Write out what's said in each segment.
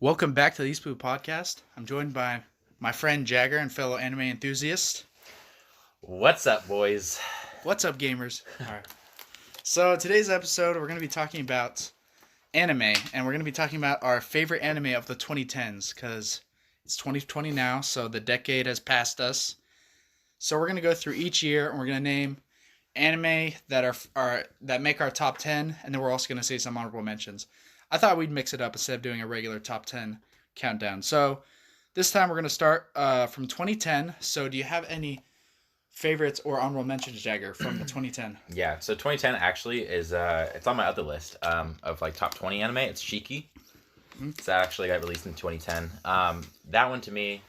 Welcome back to the East Blue Podcast. I'm joined by my friend Jagger and fellow anime enthusiast. What's up, boys? What's up, gamers? All right. So today's episode, we're going to be talking about anime, and we're going to be talking about our favorite anime of the 2010s, because it's 2020 now, so the decade has passed us. So we're going to go through each year, and we're going to name anime that are that make our top 10, and then we're also going to say some honorable mentions. I thought we'd mix it up instead of doing a regular top 10 countdown. So this time we're going to start from 2010. So do you have any favorites or honorable mentions, Jagger, from the 2010? Yeah, so 2010 actually is it's on my other list of like top 20 anime. It's Shiki. Mm-hmm. It's actually got released in 2010. That one to me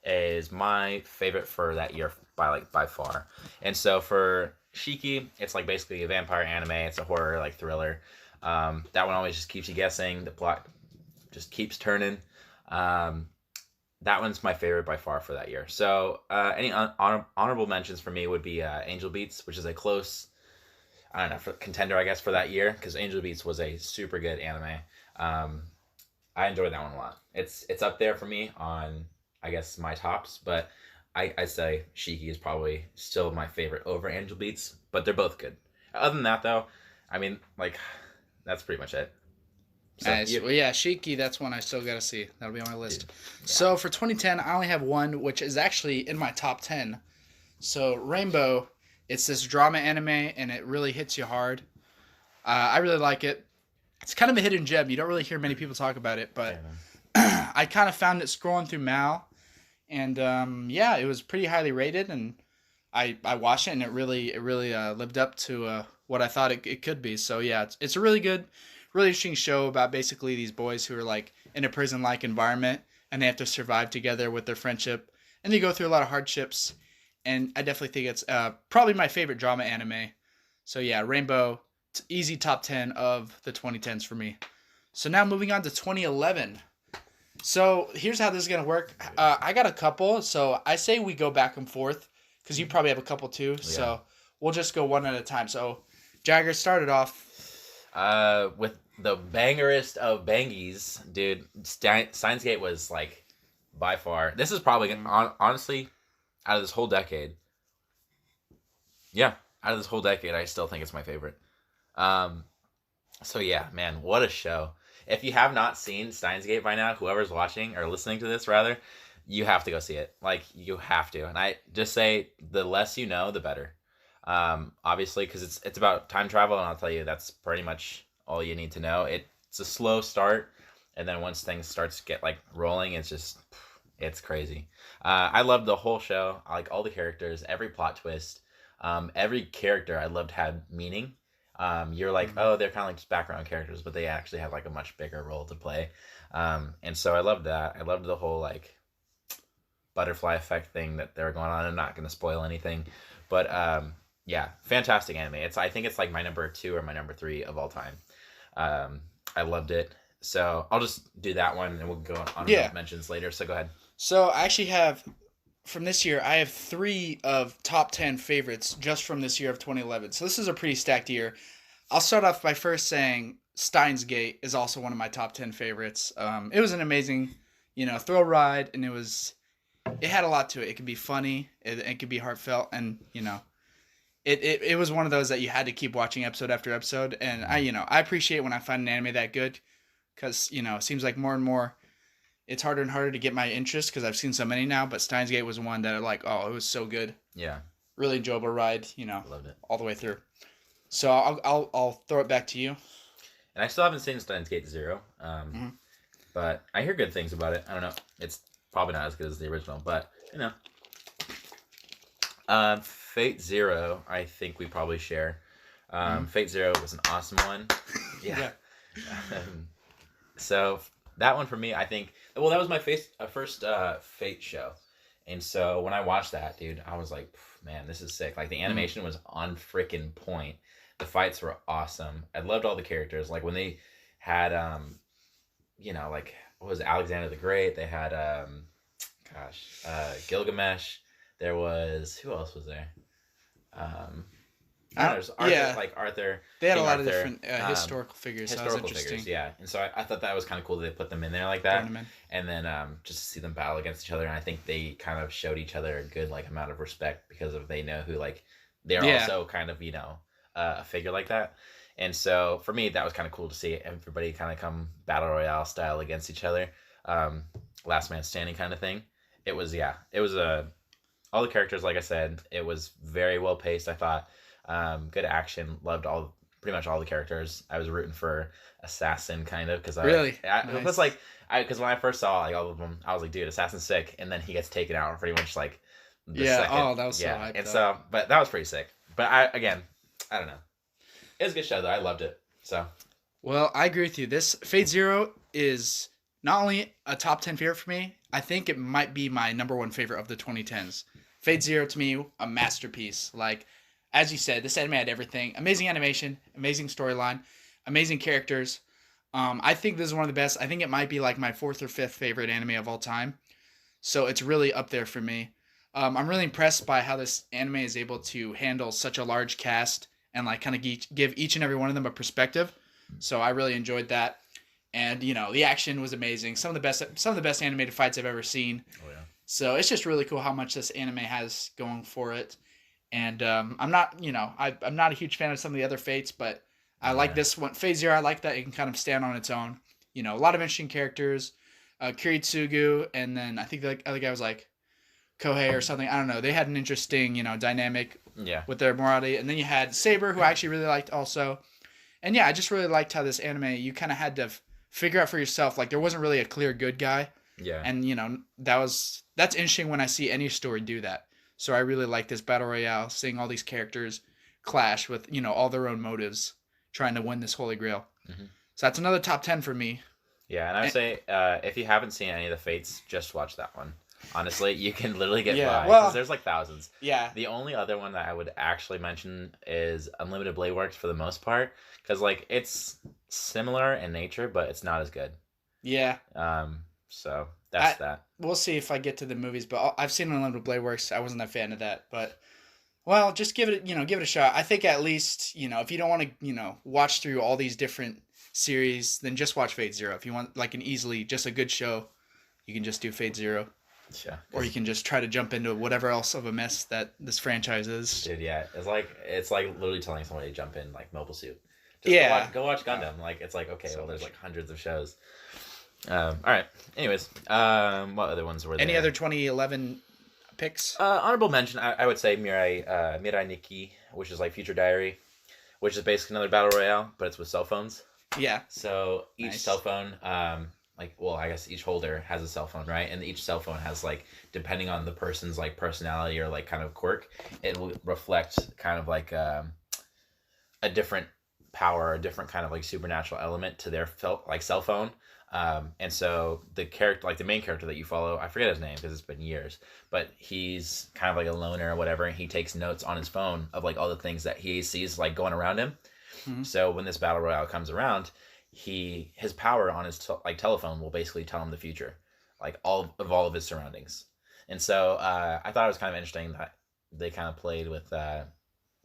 is my favorite for that year by far. And so for Shiki, it's like basically a vampire anime. It's a horror like thriller. That one always just keeps you guessing. The plot just keeps turning. That one's my favorite by far for that year. So any honorable mentions for me would be Angel Beats, which is a close, I don't know, contender, I guess, for that year, because Angel Beats was a super good anime. I enjoyed that one a lot. It's up there for me on, I guess, my tops, but I say Shiki is probably still my favorite over Angel Beats, but they're both good. Other than that, though, I mean, like, that's pretty much it. So, nice. Well, yeah, Shiki, that's one I still got to see. That'll be on my list. Yeah. So for 2010, I only have one, which is actually in my top 10. So Rainbow, it's this drama anime, and it really hits you hard. I really like it. It's kind of a hidden gem. You don't really hear many people talk about it, but I kind of found it scrolling through Mal, and yeah, it was pretty highly rated, and I watched it, and it really lived up to what I thought it could be. So yeah, it's a really good, really interesting show about basically these boys who are like in a prison-like environment, and they have to survive together with their friendship, and they go through a lot of hardships. And I definitely think it's probably my favorite drama anime. So yeah, Rainbow, easy top 10 of the 2010s for me. So now moving on to 2011. So here's how this is gonna work. I got a couple, so I say we go back and forth because you probably have a couple too. Yeah. So we'll just go one at a time. So Jagger started off. With the bangerest of bangies, dude. Steins Gate was like by far. This is probably honestly out of this whole decade. Yeah, out of this whole decade, I still think it's my favorite. So yeah, man, what a show! If you have not seen Steins Gate by now, whoever's watching or listening to this, rather, you have to go see it. Like, you have to. And I just say the less you know, the better. Obviously, because it's about time travel, and I'll tell you that's pretty much all you need to know. It's a slow start, and then once things starts to get like rolling, it's crazy. I loved the whole show. I like all the characters, every plot twist, every character I loved had meaning. You're like, oh, they're kind of like just background characters, but they actually have like a much bigger role to play. And so I loved that. I loved the whole like butterfly effect thing that they were going on. I'm not going to spoil anything, but yeah, fantastic anime. I think it's like my number 2 or my number 3 of all time. I loved it. So I'll just do that one, and we'll go on mentions later. So go ahead. So I actually have, from this year, I have 3 of top 10 favorites just from this year of 2011. So this is a pretty stacked year. I'll start off by first saying Steins Gate is also one of my top 10 favorites. It was an amazing, thrill ride, and it had a lot to it. It could be funny, it could be heartfelt, and it was one of those that you had to keep watching episode after episode. And I appreciate when I find an anime that good, because it seems like more and more it's harder and harder to get my interest because I've seen so many now. But Steins Gate was one that it was so good. Yeah, really enjoyable ride. Loved it all the way through. So I'll throw it back to you. And I still haven't seen Steins Gate 0, but I hear good things about it. I don't know. It's probably not as good as the original, but Fate Zero, I think we probably share. Fate Zero was an awesome one. Yeah. So that one for me, I think. Well, that was my first Fate show, and so when I watched that, dude, I was like, man, this is sick. Like, the animation was on freaking point. The fights were awesome. I loved all the characters. Like, when they had, like, what was it, Alexander the Great? They had, Gilgamesh. There was, who else was there? There's Arthur, yeah. like Arthur. They had a King lot of Arthur, different historical figures. So that was historical interesting. figures, yeah. And so I thought that was kind of cool that they put them in there like Throwing that, them in. and then just to see them battle against each other. And I think they kind of showed each other a good like amount of respect because of they know who like they're Yeah. also kind of a figure like that. And so for me, that was kind of cool to see everybody kind of come battle royale style against each other, last man standing kind of thing. It was all the characters, like I said, it was very well paced. I thought good action. Loved pretty much all the characters. I was rooting for Assassin kind of because Really? it was like because when I first saw like all of them, I was like, dude, Assassin's sick, and then he gets taken out pretty much like the Yeah. second. Oh, that was so hyped and up. so but that was pretty sick. But I don't know. It was a good show though. I loved it. So Well, I agree with you. This Fate Zero is not only a top 10 favorite for me, I think it might be my number one favorite of the 2010s. Fate Zero to me, a masterpiece. Like, as you said, this anime had everything. Amazing animation, amazing storyline, amazing characters. I think this is one of the best. I think it might be like my fourth or fifth favorite anime of all time. So it's really up there for me. I'm really impressed by how this anime is able to handle such a large cast and like kind of give each and every one of them a perspective. So I really enjoyed that, and the action was amazing. Some of the best animated fights I've ever seen. oh yeah. So it's just really cool how much this anime has going for it. And I'm not I'm not a huge fan of some of the other Fates, but I like this one. Fate Zero, I like that it can kind of stand on its own. A lot of interesting characters. Kiritsugu, and then I think the other guy was like Kohei or something. I don't know. They had an interesting, dynamic with their morality. And then you had Saber, who I actually really liked also. And yeah, I just really liked how this anime, you kind of had to figure out for yourself. Like, there wasn't really a clear good guy. Yeah. And, that's interesting when I see any story do that. So I really like this Battle Royale, seeing all these characters clash with, all their own motives, trying to win this Holy Grail. Mm-hmm. So that's another top 10 for me. Yeah, and I would say if you haven't seen any of the Fates, just watch that one. Honestly, you can literally get by because there's like thousands. Yeah. The only other one that I would actually mention is Unlimited Blade Works for the most part because like it's similar in nature, but it's not as good. Yeah. So that's that. We'll see if I get to the movies, but I've seen Unlimited Blade Works. I wasn't a fan of that, but well, just give it a shot. I think at least if you don't want to watch through all these different series, then just watch Fate Zero. If you want like just a good show, you can just do Fate Zero. Yeah. Or you can just try to jump into whatever else of a mess that this franchise is. Dude, yeah, it's like literally telling somebody to jump in like Mobile Suit. Just go watch Gundam. Like it's like okay, well, there's like hundreds of shows. All right. Anyways, what other ones were there? Any other 2011 picks? Honorable mention, I would say Mirai Nikki, which is like Future Diary, which is basically another battle royale, but it's with cell phones. Yeah. So each cell phone, I guess each holder has a cell phone, right? And each cell phone has like, depending on the person's like personality or like kind of quirk, it will reflect kind of like a different power, a different kind of like supernatural element to their cell phone. And so the character, like the main character that you follow, I forget his name because it's been years, but he's kind of like a loner or whatever. And he takes notes on his phone of like all the things that he sees like going around him. Mm-hmm. So when this battle royale comes around, his power on his telephone will basically tell him the future, like all of his surroundings. And so I thought it was kind of interesting that they kind of played with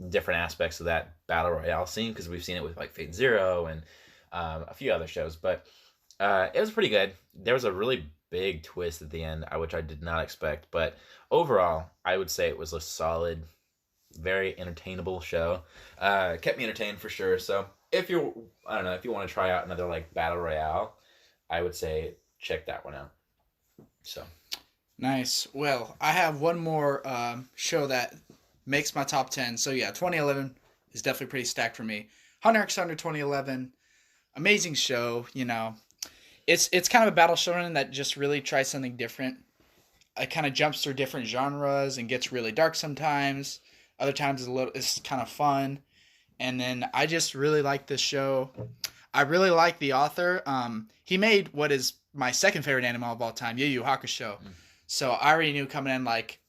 different aspects of that battle royale scene because we've seen it with like Fate Zero and a few other shows, but it was pretty good. There was a really big twist at the end, which I did not expect, but overall, I would say it was a solid, very entertainable show. Kept me entertained for sure. So if you want to try out another like battle royale, I would say check that one out. So nice. Well, I have one more show that makes my top 10. So yeah, 2011 is definitely pretty stacked for me. Hunter x Hunter 2011, amazing show. It's kind of a battle shonen that just really tries something different. It kind of jumps through different genres and gets really dark sometimes. Other times it's kind of fun. And then I just really like this show. I really like the author. He made what is my second favorite anime of all time, Yuyu Hakusho. So I already knew coming in like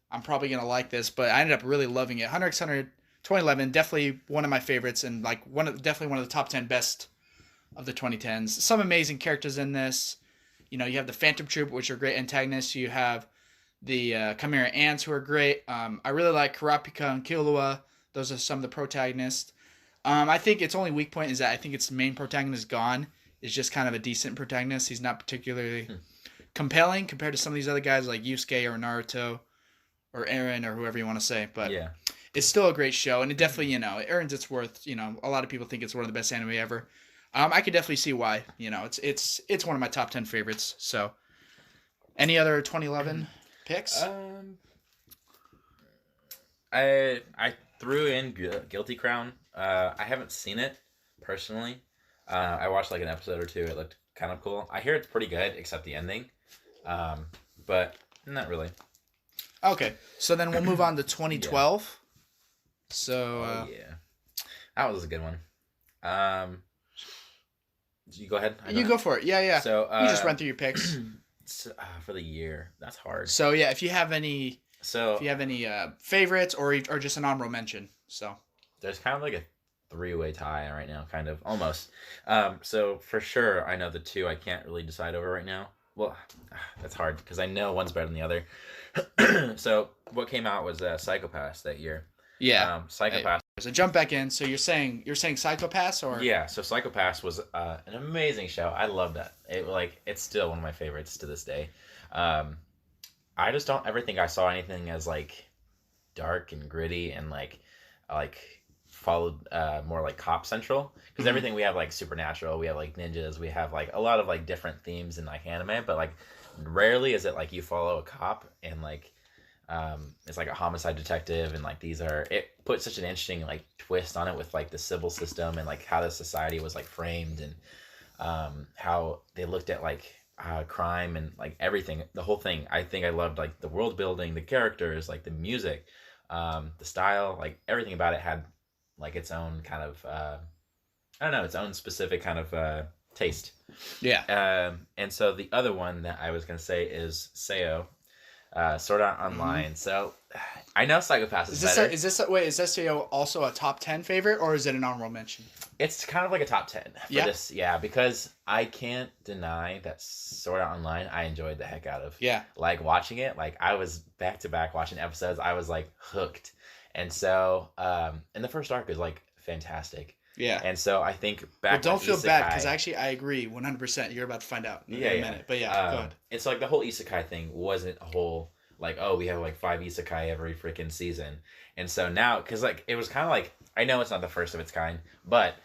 I'm probably gonna like this, but I ended up really loving it. Hunter x Hunter 2011, definitely one of my favorites, and like definitely one of the top 10 best of the 2010s. Some amazing characters in this. You have the Phantom Troop, which are great antagonists. You have the Chimera Ants, who are great. I really like Kurapika and Killua, Those are some of the protagonists. I think its only weak point is that I think its main protagonist, Gon, is just kind of a decent protagonist. He's not particularly compelling compared to some of these other guys like Yusuke or Naruto or Eren or whoever you want to say. But Yeah. it's still a great show, and it definitely, it earns its worth. A lot of people think it's one of the best anime ever. I could definitely see why. It's one of my top 10 favorites. So, any other 2011 picks? I threw in Guilty Crown. I haven't seen it personally. I watched like an episode or two. It looked kind of cool. I hear it's pretty good, except the ending. But not really. Okay, so then we'll move on to 2012. Yeah. So yeah, that was a good one. You go ahead. You go for it. Yeah. So you just run through your picks for the year. That's hard. So yeah, if you have any favorites or just an honorable mention. So there's kind of like a three-way tie right now, kind of almost. So for sure, I know the two I can't really decide over right now. Well, that's hard because I know one's better than the other. So what came out was Psycho-Pass that year. Yeah, Psycho-Pass. So jump back in. So you're saying Psycho-Pass or yeah? So Psycho-Pass was an amazing show. I love that. It's still one of my favorites to this day. I just don't ever think I saw anything as like dark and gritty and like followed more like cop central because everything we have like supernatural, we have like ninjas, we have like a lot of like different themes in like anime, but like rarely is it like you follow a cop and like it's like a homicide detective and like it puts such an interesting like twist on it with like the civil system and like how the society was like framed and how they looked at like crime and like everything, the whole thing. I think I loved like the world building, the characters, like the music, the style, like everything about it had like its own kind of I don't know, its own specific kind of taste. Yeah. And so the other one that I was gonna say is Seo, Sword Art Online. Mm-hmm. So I know Psycho-Pass is better. Is this Seo also a top 10 favorite or is it an honorable mention? It's kind of like a top 10 for this. Yeah, because I can't deny that Sword Art Online I enjoyed the heck out of. Yeah. Like watching it, like I was back to back watching episodes. I was like hooked. And so and the first arc is like fantastic. Yeah. And so I think back don't feel bad because actually I agree 100%. You're about to find out in a minute. But yeah, go ahead. It's like the whole isekai thing wasn't a whole like, oh, we have like 5 isekai every freaking season. And so now, because like it was kind of like, I know it's not the first of its kind, but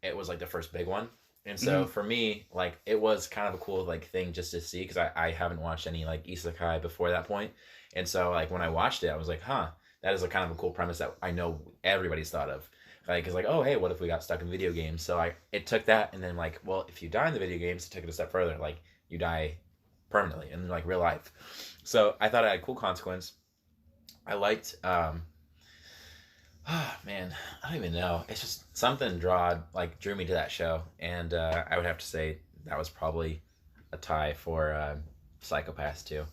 it was like the first big one. And so for me, like it was kind of a cool like thing just to see because I haven't watched any like isekai before that point. And so like when I watched it, I was like, huh, that is a kind of a cool premise that I know everybody's thought of. Like, it's like, oh, hey, what if we got stuck in video games? So it took that and then like, well, if you die in the video games, it took it a step further. Like you die permanently in like real life. So I thought it had a cool consequence. I liked, man, I don't even know. It's just something drew me to that show. And I would have to say that was probably a tie for Psycho-Pass too.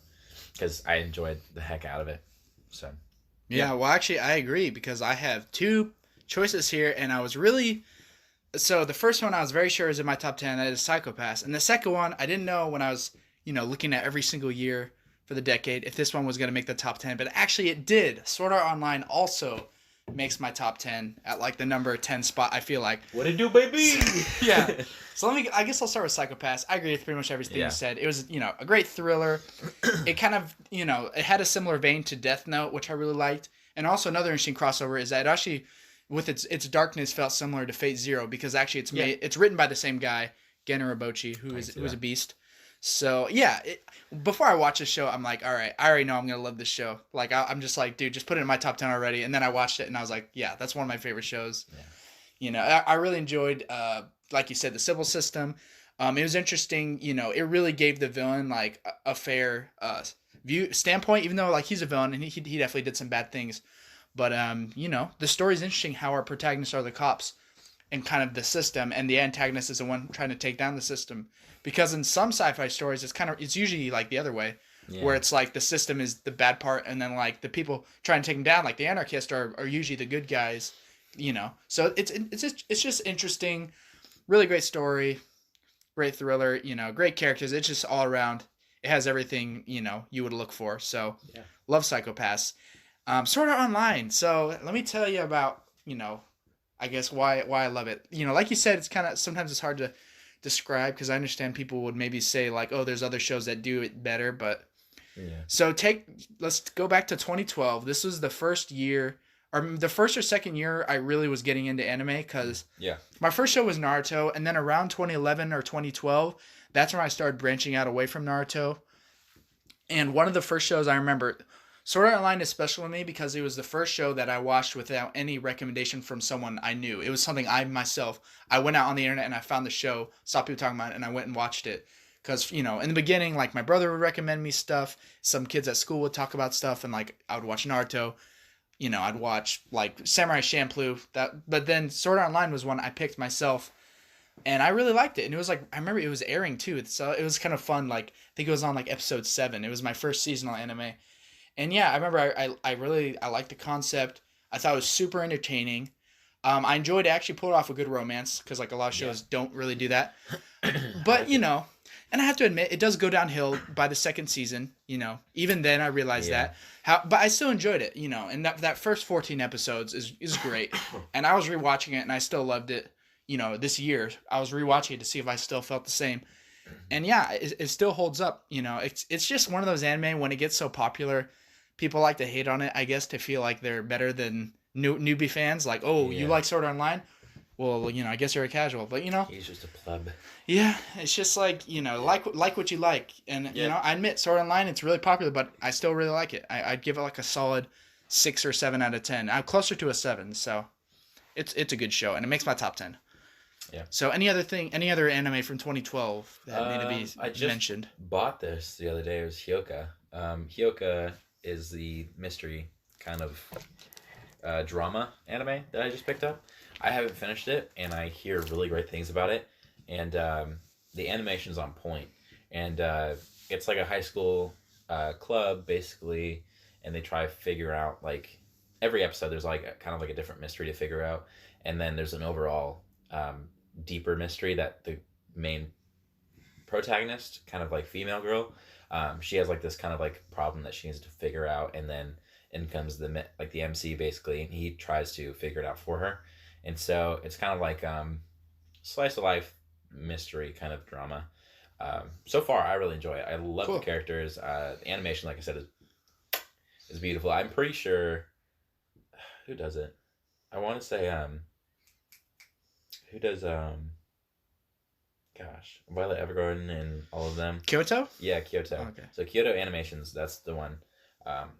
Because I enjoyed the heck out of it. So yeah, well, actually, I agree because I have 2 choices here, and I was really... So the first one I was very sure is in my top 10, that is Psycho-Pass. And the second one, I didn't know when I was, looking at every single year for the decade if this one was going to make the top 10. But actually it did. Sword Art Online also makes my top 10 at like the number 10 spot, I feel like. What it do, baby? Yeah. So I guess I'll start with Psycho-Pass. I agree with pretty much everything you said. It was, a great thriller. It kind of, it had a similar vein to Death Note, which I really liked. And also another interesting crossover is that it actually, with its darkness, felt similar to Fate Zero because actually it's written by the same guy, Gen Urobuchi, who is a beast. So yeah, before I watch this show, I'm like, all right, I already know I'm gonna love this show. Like I'm just like, dude, just put it in my top 10 already. And then I watched it and I was like, yeah, that's one of my favorite shows. Yeah. I really enjoyed, like you said, the civil system. It was interesting. It really gave the villain like a fair standpoint, even though like he's a villain and he definitely did some bad things. But the story's interesting how our protagonists are the cops and kind of the system, and the antagonist is the one trying to take down the system. Because in some sci-fi stories, it's usually like the other way, where it's like the system is the bad part, and then like the people trying to take them down, like the anarchists, are usually the good guys. So it's just interesting, really great story, great thriller. Great characters. It's just all around. It has everything you would look for. So love Psycho-Pass. Sword Art Online. So let me tell you about, I guess why I love it. Like you said, it's kind of sometimes it's hard to describe because I understand people would maybe say like, oh, there's other shows that do it better, but Yeah. so let's go back to 2012. This was the first year, or the first or second year I really was getting into anime because Yeah. my first show was Naruto, and then around 2011 or 2012, that's when I started branching out away from Naruto. And one of the first shows I remember, Sword Art Online is special to me because it was the first show that I watched without any recommendation from someone I knew. It was something I went out on the internet and I found the show, saw people talking about it, and I went and watched it. Because, in the beginning, like, my brother would recommend me stuff. Some kids at school would talk about stuff, and, like, I would watch Naruto. I'd watch, like, Samurai Champloo. But then Sword Art Online was one I picked myself, and I really liked it. And it was, like, I remember it was airing, too. So it was kind of fun. Like, I think it was on, like, episode 7. It was my first seasonal anime. And, yeah, I remember I liked the concept. I thought it was super entertaining. I enjoyed it. I actually pulled off a good romance, because, like, a lot of shows don't really do that. But, and I have to admit, it does go downhill by the second season, Even then, I realized that. But I still enjoyed it, And that first 14 episodes is great. And I was rewatching it, and I still loved it, this year. I was rewatching it to see if I still felt the same. And yeah, it still holds up, It's just one of those anime, when it gets so popular, people like to hate on it, I guess, to feel like they're better than newbie fans. Like, oh, you like Sword Art Online? Well, I guess you're a casual. But, He's just a pleb. Yeah, it's just like, like what you like. And, I admit, Sword Art Online, it's really popular, but I still really like it. I'd give it like a solid 6 or 7 out of 10. I'm closer to a 7, so it's a good show, and it makes my top 10. Yeah. So any other anime from 2012 that need to be I just mentioned? bought this the other day. It was Hyoka. Hyoka is the mystery kind of drama anime that I just picked up. I haven't finished it, and I hear really great things about it. And the animation's on point. And it's like a high school club, basically, and they try to figure out, like, every episode there's, like, kind of like a different mystery to figure out. And then there's an overall deeper mystery that the main protagonist, kind of like female girl, she has, like, this kind of, like, problem that she needs to figure out. And then in comes the MC, basically, and he tries to figure it out for her. And so it's kind of like slice of life mystery kind of drama. So far, I really enjoy it. I love the characters. The animation, like I said, is beautiful. I'm pretty sure who does it. I want to say who does Violet Evergarden and all of them. Kyoto? Yeah, Kyoto. Oh, okay. So Kyoto Animations, that's the one.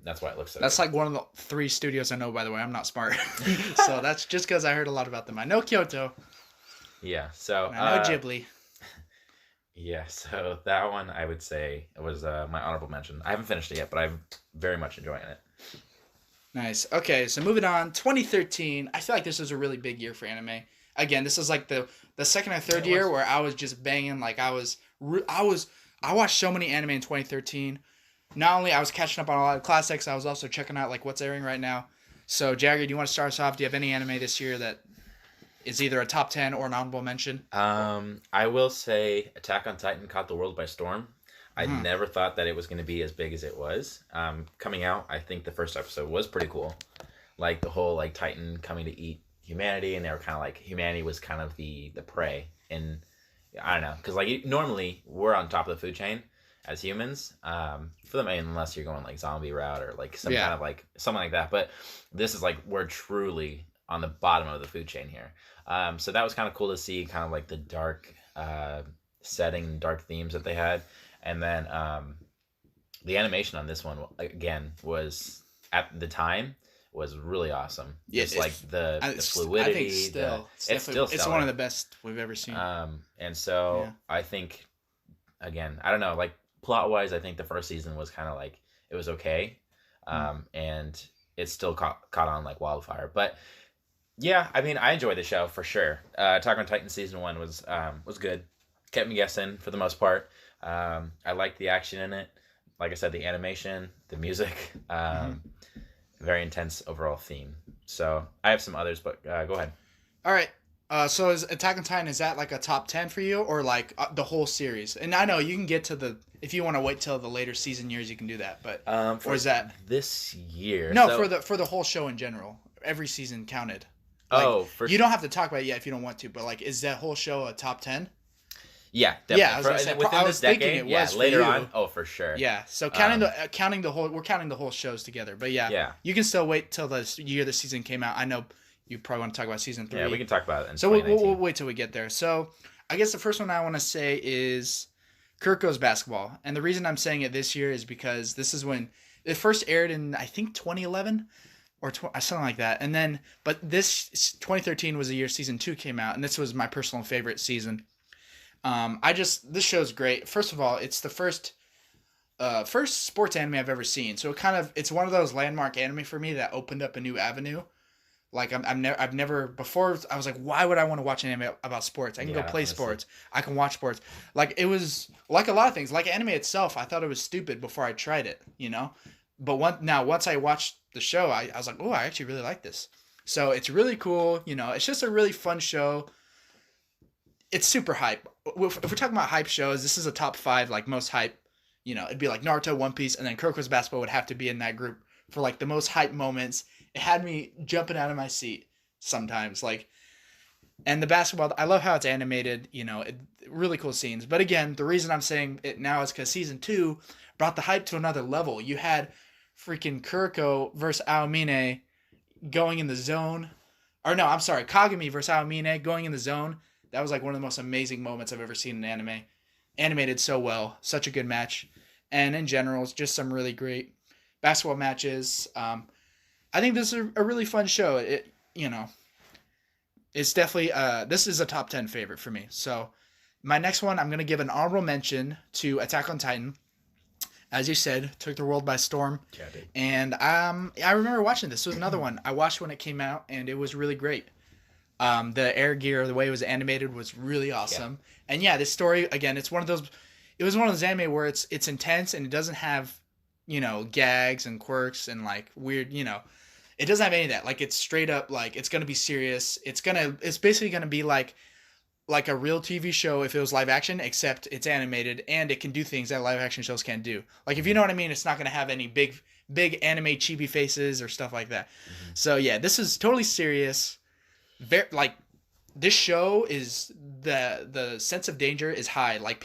That's why it looks so That's good. like one of the 3 studios I know, by the way. I'm not smart. So that's just because I heard a lot about them. I know Kyoto. Yeah, so And I know Ghibli. Yeah, so that one I would say was my honorable mention. I haven't finished it yet, but I'm very much enjoying it. Nice. Okay, so moving on. 2013. I feel like this was a really big year for anime. Again, this is like the second or third year where I was just banging. Like I watched so many anime in 2013. Not only I was catching up on a lot of classics, I was also checking out like what's airing right now. So Jagger, do you want to start us off? Do you have any anime this year that is either a top 10 or an honorable mention? I will say Attack on Titan caught the world by storm. I never thought that it was going to be as big as it was. Coming out, I think the first episode was pretty cool. Like the whole like Titan coming to eat humanity, and they were kind of like humanity was kind of the prey. And I don't know, because like normally we're on top of the food chain as humans, for the main, unless you're going like zombie route or like some kind of like something like that. But this is like we're truly on the bottom of the food chain here. So that was kind of cool to see, kind of like the dark setting, dark themes that they had. And then the animation on this one, again, was at the time was really awesome. Yeah, just like the fluidity. I think it's one of the best we've ever seen. And so I think, again, I don't know, like plot wise, I think the first season was kind of like it was okay, and it still caught on like wildfire. But yeah, I mean, I enjoyed the show for sure. Attack on Titan season 1 was good, kept me guessing for the most part. I liked the action in it. Like I said, the animation, the music, very intense overall theme. So I have some others, but go ahead. All right. So is Attack on Titan, is that like a top 10 for you or like the whole series? And I know you can get to if you want to wait till the later season years, you can do that. But For or is that this year? no So, for the whole show in general? Every season counted. Like oh, for you don't have to talk about it yet if you don't want to. But like, is that whole show a top 10? yeah, definitely. Yeah, I was gonna say, Within I this was thinking decade, it yeah, was for later you. on. Oh, for sure. Yeah. So counting the whole, we're counting the whole shows together. But yeah, Yeah. you can still wait till the year the season came out. I know you probably want to talk about season 3. Yeah, we can talk about it in So 2019. we'll wait till we get there. So I guess the first one I want to say is Kirk Goes Basketball. And the reason I'm saying it this year is because this is when it first aired in, I think, 2011 or something like that. And then, but this 2013 was the year season 2 came out. And this was my personal favorite season. This show's great. First of all, it's the first sports anime I've ever seen. So it's one of those landmark anime for me that opened up a new avenue. Like I've never before. I was like, why would I want to watch an anime about sports? I can go play honestly. sports. I can watch sports. Like it was like a lot of things. Like anime itself, I thought it was stupid before I tried it. But once I watched the show, I was like, oh, I actually really like this. So it's really cool. It's just a really fun show. It's super hype. If we're talking about hype shows, this is a top 5 like most hype. It'd be like Naruto, One Piece, and then Kirk Goes Basketball would have to be in that group for like the most hype moments. It had me jumping out of my seat sometimes. And the basketball, I love how it's animated. Really cool scenes. But again, the reason I'm saying it now is because season 2 brought the hype to another level. You had freaking Kuroko versus Aomine going in the zone. Or no, I'm sorry, Kagami versus Aomine going in the zone. That was like one of the most amazing moments I've ever seen in anime. Animated so well. Such a good match. And in general, it's just some really great basketball matches. I think this is a really fun show. It's definitely, this is a top 10 favorite for me. So my next one, I'm going to give an honorable mention to Attack on Titan. As you said, took the world by storm. Yeah, dude. And I remember watching this. This was another one. I watched when it came out, and it was really great. The air gear, the way it was animated was really awesome. Yeah. And yeah, this story, again, it was one of those anime where it's intense and it doesn't have, gags and quirks and like weird, it doesn't have any of that. Like it's straight up, like it's going to be serious. It's basically going to be like a real TV show if it was live action, except it's animated and it can do things that live action shows can't do. Like if you know what I mean, it's not going to have any big anime chibi faces or stuff like that. Mm-hmm. So yeah, this is totally serious. This show is the sense of danger is high. Like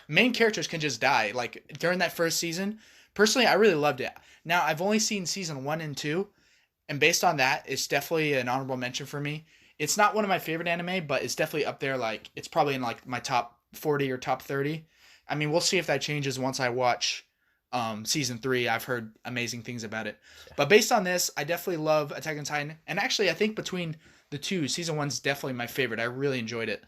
main characters can just die. Like during that first season, personally, I really loved it. Now I've only seen season 1 and 2, and based on that, it's definitely an honorable mention for me. It's not one of my favorite anime, but it's definitely up there. Like it's probably in like my top 40 or top 30. I mean, we'll see if that changes once I watch season 3. I've heard amazing things about it. Yeah. But based on this, I definitely love Attack on Titan. And actually, I think between the 2, season 1's definitely my favorite. I really enjoyed it.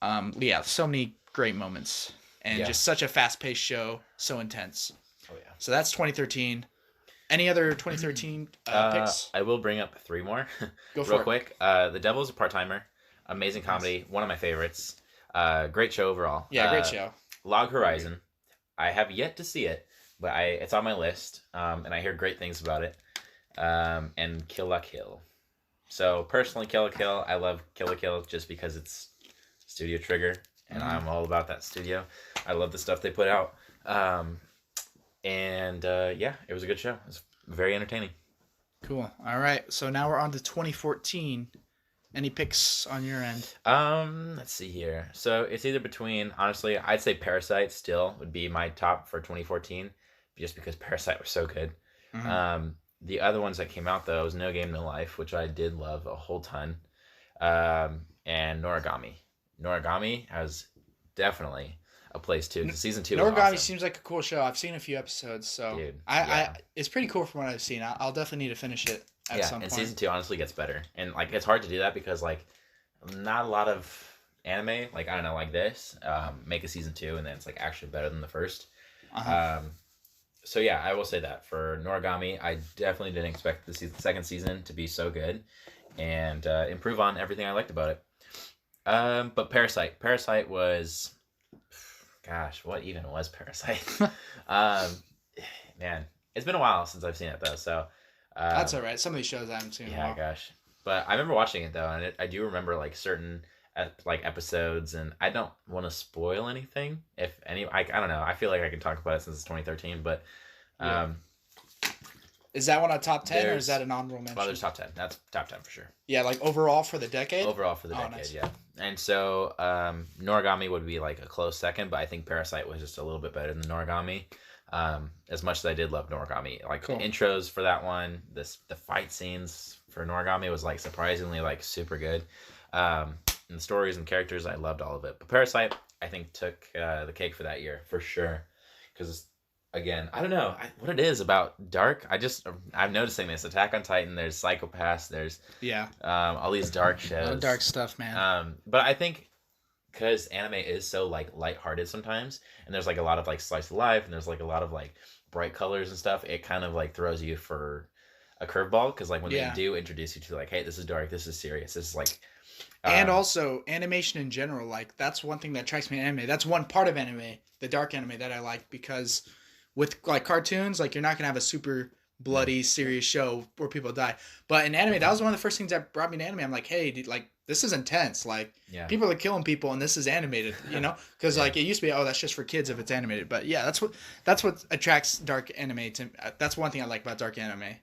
Yeah, so many great moments. And just such a fast-paced show. So intense. Oh, yeah. So that's 2013. Any other 2013 picks? I will bring up 3 more. Go for real it. quick. The Devil's a Part-Timer. Amazing comedy. One of my favorites. Great show overall. Yeah, great show. Log Horizon. I have yet to see it, but it's on my list, and I hear great things about it. And Kill la Kill. So personally, Kill la Kill, I love Kill la Kill just because it's Studio Trigger, and I'm all about that studio. I love the stuff they put out. Yeah, it was a good show. It was very entertaining. Cool. All right, so now we're on to 2014. Any picks on your end? Let's see here. So it's either between, honestly, I'd say Parasite still would be my top for 2014, just because Parasite was so good. Mm-hmm. The other ones that came out, though, was No Game, No Life, which I did love a whole ton. And Noragami. Noragami has definitely a place, too. Season 2 Noragami awesome. Seems like a cool show. I've seen a few episodes, so dude, it's pretty cool from what I've seen. I'll definitely need to finish it at some point. Season 2 honestly gets better. And, like, it's hard to do that because, like, not a lot of anime, like, I don't know, like this, make a season 2 and then it's, like, actually better than the first. Uh-huh. So yeah, I will say that for Noragami, I definitely didn't expect the second season to be so good and improve on everything I liked about it. But Parasite was, gosh, what even was Parasite? Man, it's been a while since I've seen it though, so that's all right. Some of these shows I haven't seen. Yeah, gosh, But I remember watching it though, and I do remember like certain like episodes, and I don't want to spoil anything. If any, I don't know. I feel like I can talk about it since it's 2013, but Yeah. um, Is that one a top 10 or is there's that an honorable mention? well, there's top 10. That's top 10 for sure. Yeah, like overall for the decade? Overall for the Oh, decade, nice. yeah. And so Noragami would be like a close second, but I think Parasite was just a little bit better than Noragami. As much as I did love Noragami, like Cool. the intros for that one, the fight scenes for Noragami was like surprisingly like super good. And the stories and characters, I loved all of it. But Parasite, I think took the cake for that year for sure, because again, I don't know what it is about dark. I'm noticing this Attack on Titan. There's Psychopaths. There's Yeah. all these dark A lot shows. of dark stuff, man. But I think because anime is so like lighthearted sometimes, and there's like a lot of like slice of life, and there's like a lot of like bright colors and stuff. It kind of like throws you for a curveball, because like when Yeah. they do introduce you to like, hey, this is dark, this is serious, this is like. And also animation in general, like that's one thing that attracts me to anime. That's one part of anime, the dark anime, that I like, because with like cartoons, like you're not gonna have a super bloody serious show where people die. But in anime, that was one of the first things that brought me to anime. I'm like, hey, dude, like this is intense. Like Yeah. people are killing people, and this is animated. You know, because Yeah. like it used to be, oh, that's just for kids if it's animated. But yeah, that's what attracts dark anime to. That's one thing I like about dark anime,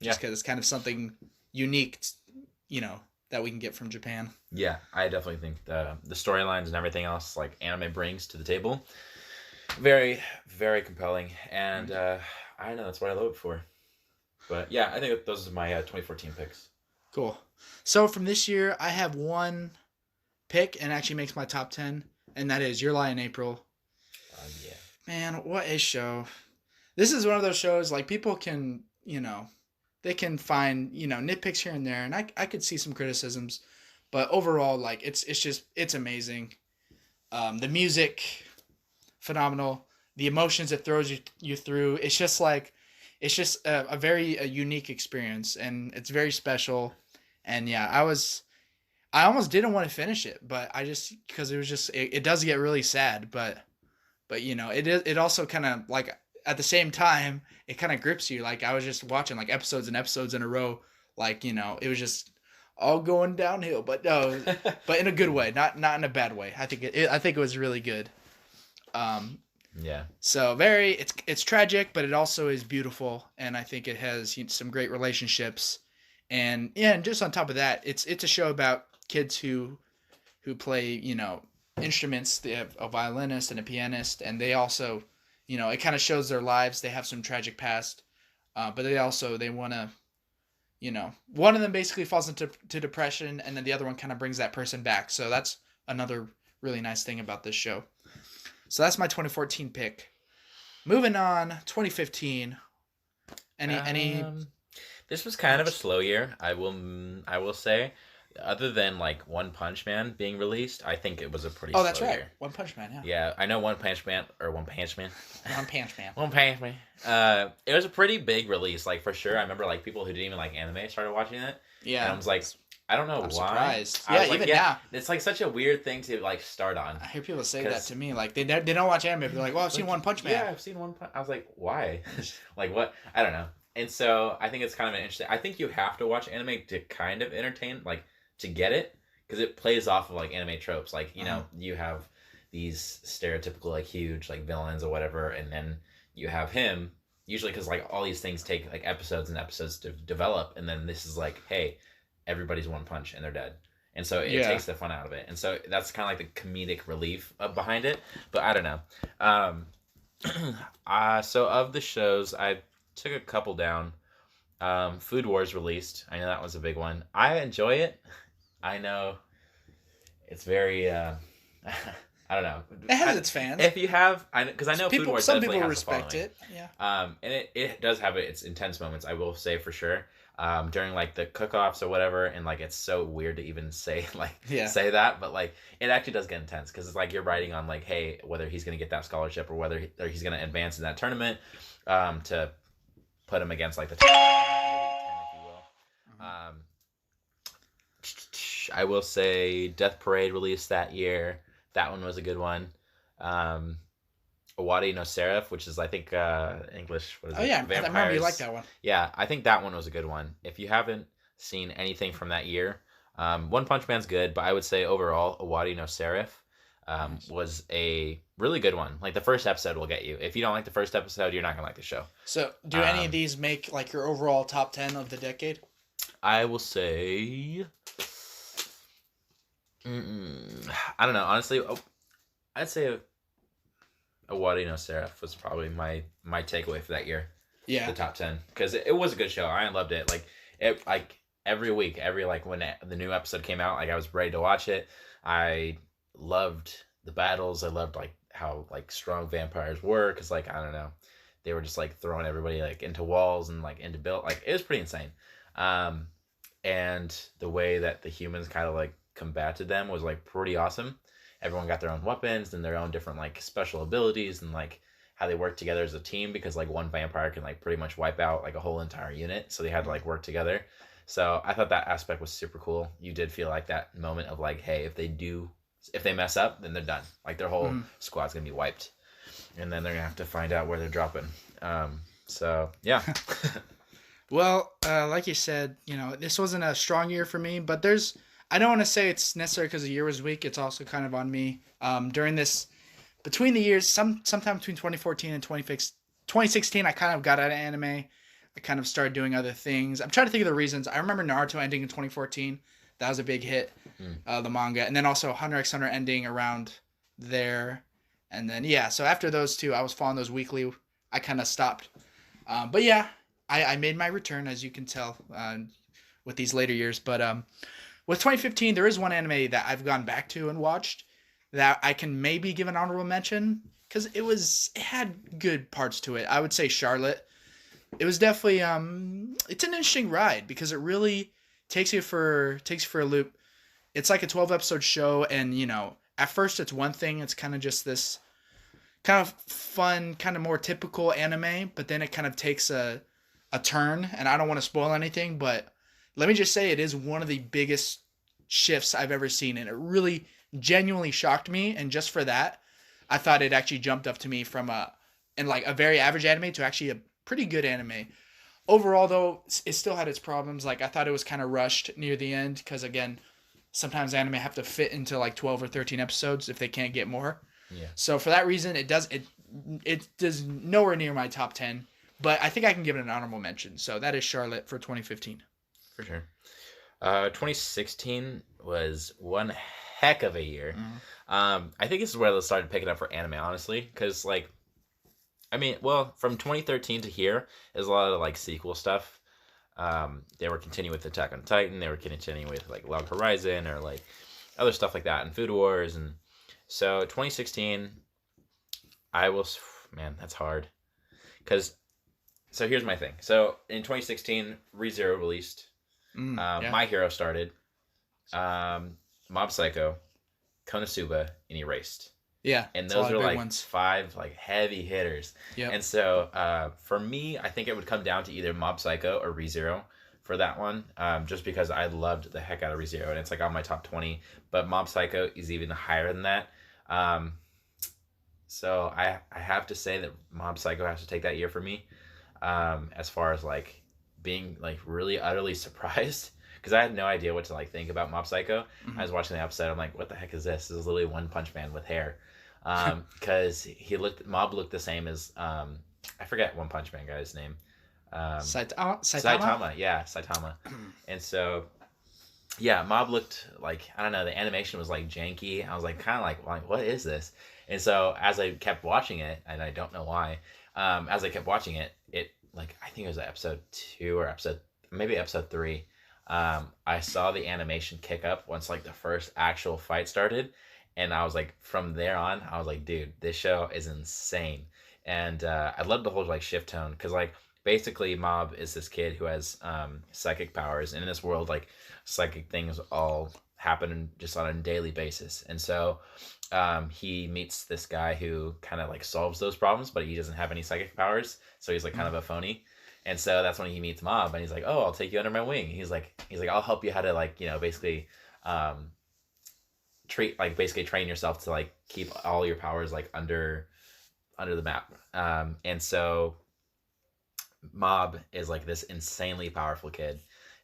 just because it's kind of something unique, you know, that we can get from Japan. Yeah, I definitely think the storylines and everything else like anime brings to the table, very, very compelling, and I don't know, that's what I love it for. But yeah, I think those are my 2014 picks. Cool. So from this year, I have one pick, and actually makes my top 10, and that is Your Lie in April. Yeah. Man, what a show. This is one of those shows, like, people can, you know, they can find, you know, nitpicks here and there, and I could see some criticisms, but overall, like, it's amazing. The music, phenomenal. The emotions it throws you through, it's just a very unique experience, and it's very special. And yeah, I almost didn't want to finish it, but I just, because it does get really sad, but you know, it also kind of like, at the same time, it kind of grips you. Like I was just watching like episodes and episodes in a row, like, you know, it was just all going downhill, but no, but in a good way, not in a bad way. I think it was really good. Yeah. So it's tragic, but it also is beautiful, and I think it has, you know, some great relationships, and yeah, and just on top of that, it's a show about kids who play, you know, instruments. They have a violinist and a pianist, and they also, you know, it kind of shows their lives. They have some tragic past, but they want to, you know, one of them basically falls into depression, and then the other one kind of brings that person back. So that's another really nice thing about this show. So that's my 2014 pick. Moving on, 2015. Any? This was kind of a slow year. I will say, other than like One Punch Man being released, I think it was a pretty. Oh, that's slow right. Year. One Punch Man. Yeah. Yeah, I know One Punch Man. One Punch Man. One Punch Man. It was a pretty big release, like for sure. I remember like people who didn't even like anime started watching it. Yeah. And I was like, I don't know I'm why. surprised. I Yeah, was like, even now. It's like such a weird thing to like start on. I hear people say that 'Cause- to me. Like they don't watch anime, but they're like, "Well, I've seen One Punch Man." Yeah, I've seen One Punch. I was like, why? Like what? I don't know. And so I think it's kind of an interesting. I think you have to watch anime to kind of entertain, like to get it, because it plays off of like anime tropes. Like you know, you have these stereotypical like huge like villains or whatever, and then you have him usually because like all these things take like episodes and episodes to develop, and then this is like, hey, everybody's one punch and they're dead. And so it takes the fun out of it. And so that's kind of like the comedic relief behind it. But I don't know. So of the shows, I took a couple down. Food Wars released. I know that was a big one. I enjoy it. I know it's very... I don't know. It has its fans. If you have... Because I know Food Wars some definitely people has a respect following. it. Yeah. And it does have its intense moments, I will say for sure. During like the cook-offs or whatever, and like it's so weird to even say say that, but like it actually does get intense because it's like you're writing on like, hey, whether he's gonna get that scholarship or whether he's gonna advance in that tournament, to put him against like the top 10, if you will. I will say Death Parade released that year. That one was a good one. Owari no Seraph, which is I think English. What is it? Yeah, I remember you liked that one. Yeah, I think that one was a good one. If you haven't seen anything from that year. One Punch Man's good, but I would say overall, Owari no Seraph Nice. was a really good one. Like the first episode will get you. If you don't like the first episode, you're not gonna like the show. So, do any of Um, these make like your overall top 10 of the decade? I will say, I don't know. Honestly, I'd say Owari no Seraph was probably my takeaway for that year. Yeah. The top 10 because it was a good show. I loved it. Like every week, when the new episode came out, like I was ready to watch it. I loved the battles. I loved like how like strong vampires were because like I don't know, they were just like throwing everybody like into walls and like into built. Like it was pretty insane. Um, and the way that the humans kind of like combated them was like pretty awesome. Everyone got their own weapons and their own different like special abilities and like how they work together as a team because like one vampire can like pretty much wipe out like a whole entire unit, so they had to like work together. So I thought that aspect was super cool. You did feel like that moment of like, hey, if they mess up, then they're done. Like their whole squad's gonna be wiped, and then they're gonna have to find out where they're dropping. So yeah. Well, like you said, this wasn't a strong year for me, but I don't want to say it's necessarily because the year was weak. It's also kind of on me. Between the years, sometime between 2014 and 2016, I kind of got out of anime. I kind of started doing other things. I'm trying to think of the reasons. I remember Naruto ending in 2014. That was a big hit, the manga. And then also Hunter x Hunter ending around there. And then, yeah, so after those two, I was following those weekly. I kind of stopped. But yeah, I made my return, as you can tell, with these later years. But with 2015, there is one anime that I've gone back to and watched that I can maybe give an honorable mention because it had good parts to it. I would say Charlotte. It was definitely it's an interesting ride because it really takes you for a loop. It's like a 12 episode show, and at first it's one thing. It's kind of just this kind of fun, kind of more typical anime, but then it kind of takes a turn, and I don't want to spoil anything, but let me just say it is one of the biggest shifts I've ever seen, and it really genuinely shocked me, and just for that, I thought it actually jumped up to me from a very average anime to actually a pretty good anime. Overall, though, it still had its problems. Like, I thought it was kind of rushed near the end, because again, sometimes anime have to fit into like 12 or 13 episodes if they can't get more. Yeah. So for that reason, it does nowhere near my top 10, but I think I can give it an honorable mention. So that is Charlotte for 2015. For sure. 2016 was one heck of a year. I think this is where they started picking up for anime, honestly, because like, I mean, well, from 2013 to here is a lot of like sequel stuff. They were continuing with Attack on Titan. They were continuing with like Log Horizon or like other stuff like that, and Food Wars, and so 2016, man, that's hard, because so here's my thing. So in 2016, ReZero released. Yeah. My Hero started. Mob Psycho, Konosuba, and Erased. Yeah. And it's those a lot are of big like ones. 5 like heavy hitters. Yep. And so for me, I think it would come down to either Mob Psycho or ReZero for that one. Just because I loved the heck out of ReZero, and it's like on my top 20. But Mob Psycho is even higher than that. So I have to say that Mob Psycho has to take that year for me. As far as like being like really utterly surprised, because I had no idea what to like think about Mob Psycho. I was watching the episode. I'm like, what the heck is this? This is literally One Punch Man with hair. Because Mob looked the same as I forget One Punch Man guy's name. Saitama? Saitama, yeah, Saitama. And so yeah, Mob looked like, I don't know, the animation was like janky. I was like kind of like what is this? And so as I kept watching it, and I don't know why, as I kept watching it, like I think it was episode 2 or maybe episode 3. I saw the animation kick up once like the first actual fight started, and I was like, from there on, I was like, dude, this show is insane. And I love the whole like shift tone, because like basically Mob is this kid who has psychic powers, and in this world like psychic things all happen just on a daily basis. And so he meets this guy who kind of like solves those problems, but he doesn't have any psychic powers, so he's like kind of a phony. And so that's when he meets Mob, and he's like, oh, I'll take you under my wing. He's like I'll help you how to like, basically train yourself to like keep all your powers like under the map. And so Mob is like this insanely powerful kid,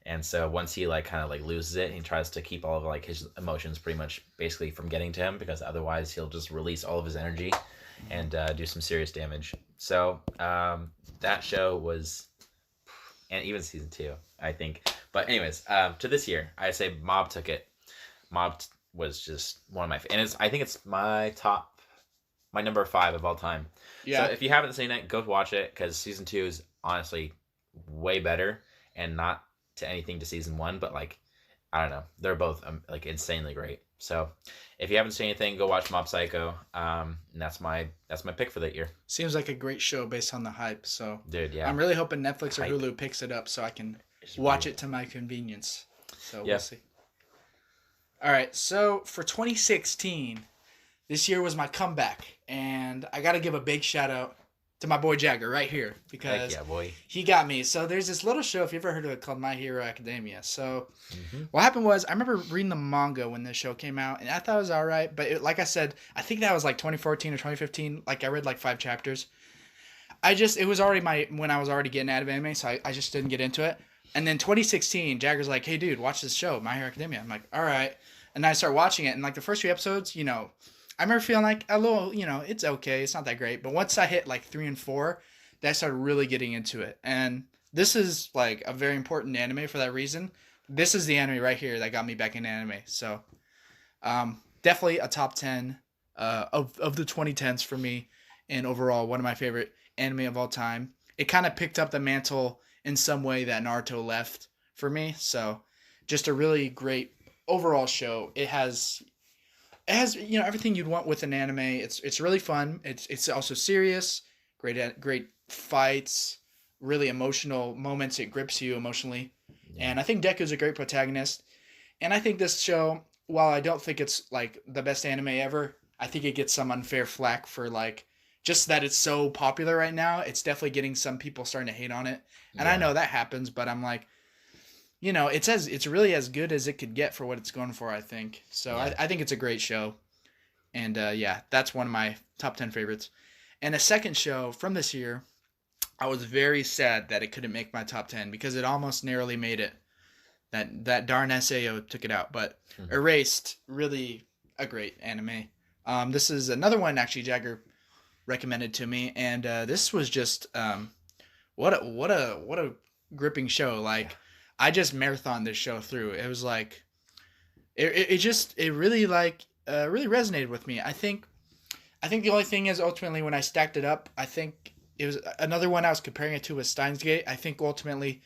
And so once he like kind of like loses it, he tries to keep all of like his emotions pretty much basically from getting to him, because otherwise he'll just release all of his energy and do some serious damage. So that show was, and even season 2, I think. But anyways, to this year, I say Mob took it. Was just one of my, and I think it's my number 5 of all time. Yeah. So if you haven't seen it, go watch it, because season 2 is honestly way better, and not to anything to season 1, but like, I don't know, they're both like insanely great. So if you haven't seen anything, go watch Mob Psycho. And that's my pick for that year. Seems like a great show based on the hype. So Dude, yeah, I'm really hoping Netflix or Hype. Hulu picks it up so I can It's watch really- it to my convenience. So Yeah. we'll see. All right, so for 2016, this year was my comeback, and I got to give a big shout out to my boy Jagger right here, Heck because yeah, boy. he got me. So there's this little show, if you ever heard of it, called My Hero Academia. So Mm-hmm. what happened was, I remember reading the manga when this show came out, and I thought it was all right, but like I said, I think that was like 2014 or 2015. Like I read like 5 chapters. It was already when I was already getting out of anime, so I just didn't get into it. And then 2016, Jagger's like, hey dude, watch this show, My Hero Academia. I'm like, all right. And I start watching it, and like the first 3 episodes, you know, I remember feeling like a little, you know, it's okay, it's not that great. But once I hit like 3 and 4, that I started really getting into it. And this is like a very important anime for that reason. This is the anime right here that got me back into anime. So definitely a top 10 of the 2010s for me, and overall one of my favorite anime of all time. It kind of picked up the mantle in some way that Naruto left for me. So just a really great overall show. It has you know everything you'd want with an anime. It's really fun. It's also serious. Great fights. Really emotional moments. It grips you emotionally. Yeah. And I think Deku's a great protagonist. And I think this show, while I don't think it's like the best anime ever, I think it gets some unfair flack for like just that it's so popular right now. It's definitely getting some people starting to hate on it. And I Yeah. know that happens, but I'm like, you know, it's really as good as it could get for what it's going for, I think. So Yeah. I think it's a great show. And yeah, that's one of my top 10 favorites. And a second show from this year, I was very sad that it couldn't make my top 10 because it almost narrowly made it. That darn SAO took it out. But Mhm. Erased, really a great anime. This is another one actually Jagger recommended to me, and this was just what a gripping show. Like I just marathoned this show through. It was like it really like really resonated with me. I think the only thing is ultimately when I stacked it up, I think it was another one I was comparing it to was Steins Gate. I think ultimately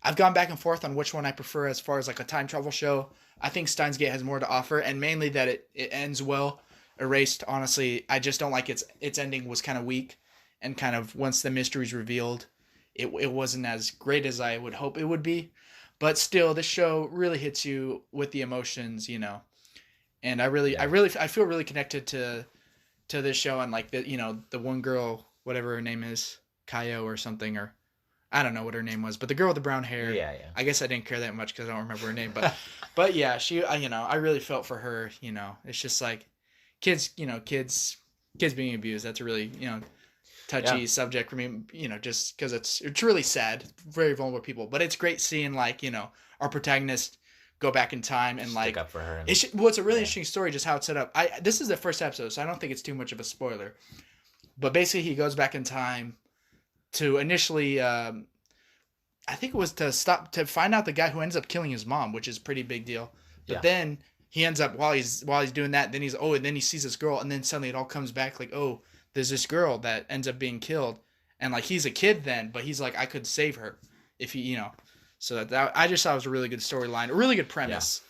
I've gone back and forth on which one I prefer as far as like a time travel show. I think Steins Gate has more to offer, and mainly that it ends well. Erased, honestly, I just don't like its ending was kind of weak, and kind of once the mystery's revealed, it wasn't as great as I would hope it would be. But still, this show really hits you with the emotions, you know. And I feel really connected to this show, and like the the one girl, whatever her name is, Kayo or something, or I don't know what her name was, but the girl with the brown hair. Yeah. I guess I didn't care that much because I don't remember her name, but yeah, I really felt for her. You know, it's just like kids being abused. That's a really touchy subject for me. You know, just because it's really sad, very vulnerable people. But it's great seeing like our protagonist go back in time and like Stick up for her. And, it's a really interesting story, just how it's set up. This is the first episode, so I don't think it's too much of a spoiler. But basically, he goes back in time to initially, I think it was to find out the guy who ends up killing his mom, which is a pretty big deal. But then he ends up while he's doing that, then and then he sees this girl, and then suddenly it all comes back like, oh, there's this girl that ends up being killed, and like he's a kid then, but he's like, I could save her if he, So that I just thought it was a really good storyline, a really good premise,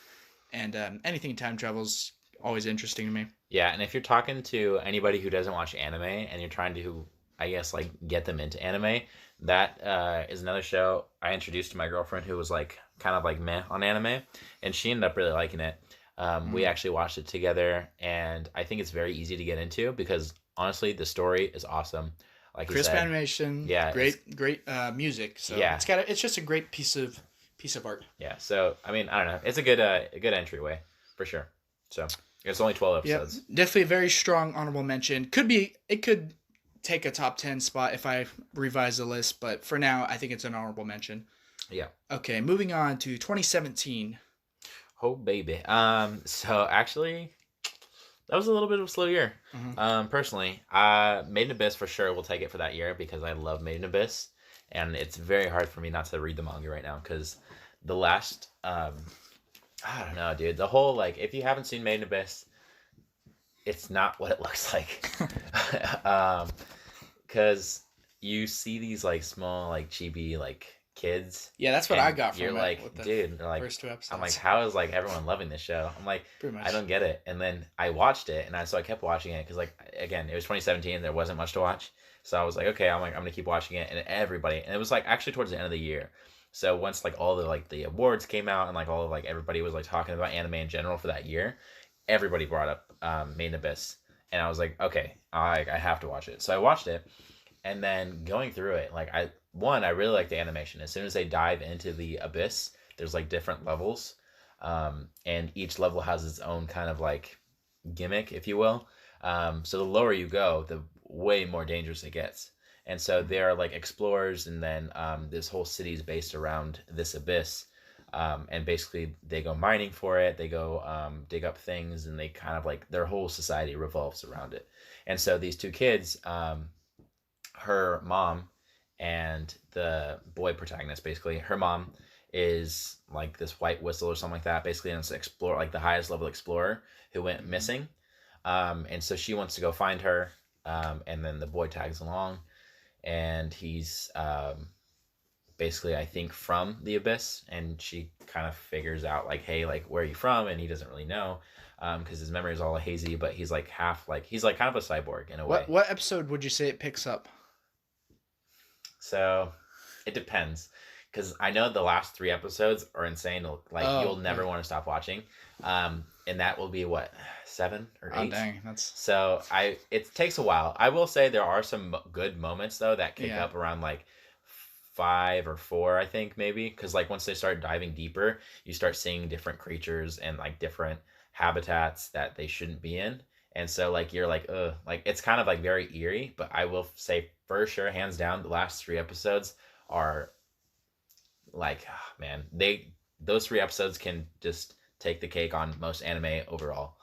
and anything time travel's always interesting to me. Yeah, and if you're talking to anybody who doesn't watch anime and you're trying to, I guess, like get them into anime, that is another show I introduced to my girlfriend who was like kind of like meh on anime, and she ended up really liking it. We actually watched it together, and I think it's very easy to get into because honestly, the story is awesome. Like Crisp animation, great music. So it's just a great piece of art. Yeah, so I mean, I don't know, it's a good entryway for sure. So it's only 12 episodes. Yep. Definitely a very strong honorable mention. It could take a top 10 spot if I revise the list, but for now, I think it's an honorable mention. Yeah. Okay, moving on to 2017. Oh baby. So actually, that was a little bit of a slow year. Personally, Made in Abyss for sure will take it for that year because I love Made in Abyss, and it's very hard for me not to read the manga right now because the last, I don't know, dude. The whole like, if you haven't seen Made in Abyss, it's not what it looks like. Because you see these like small like chibi like kids. Yeah, that's what I got from you're it. like, With the dude, they're like, first 2 episodes. I'm like, how is like everyone loving this show? I'm like, Pretty much. I don't get it. And then I watched it, and I kept watching it because like again, it was 2017. There wasn't much to watch, so I was like, okay, I'm gonna keep watching it, and it was like actually towards the end of the year. So once like all the like the awards came out and like all of like everybody was like talking about anime in general for that year, everybody brought up Made in Abyss, and I was like, okay, I have to watch it. So I watched it, and then going through it, like I really like the animation. As soon as they dive into the abyss, there's like different levels, and each level has its own kind of like gimmick, if you will. So the lower you go, the way more dangerous it gets. And so there are like explorers, and then this whole city is based around this abyss. And basically they go mining for it. They go dig up things, and they kind of like their whole society revolves around it. And so these two kids, her mom and the boy protagonist, basically her mom is like this white whistle or something like that, basically, and it's an explorer, like the highest level explorer who went missing. And so she wants to go find her, and then the boy tags along, and he's basically, I think, from the abyss, and she kind of figures out like, hey, like, where are you from? And he doesn't really know, because his memory is all hazy, but he's like half, like, he's like kind of a cyborg in a way. What episode would you say it picks up? So it depends, because I know the last 3 episodes are insane. Like, you'll never want to stop watching. And that will be what, 7 or 8? Oh dang, that's so it takes a while. I will say there are some good moments though that kick up around like 5 or 4, I think, maybe, because like once they start diving deeper, you start seeing different creatures and like different habitats that they shouldn't be in. And so like you're like, ugh, like it's kind of like very eerie. But I will say for sure, hands down, the last 3 episodes are like, oh, man, those 3 episodes can just take the cake on most anime overall.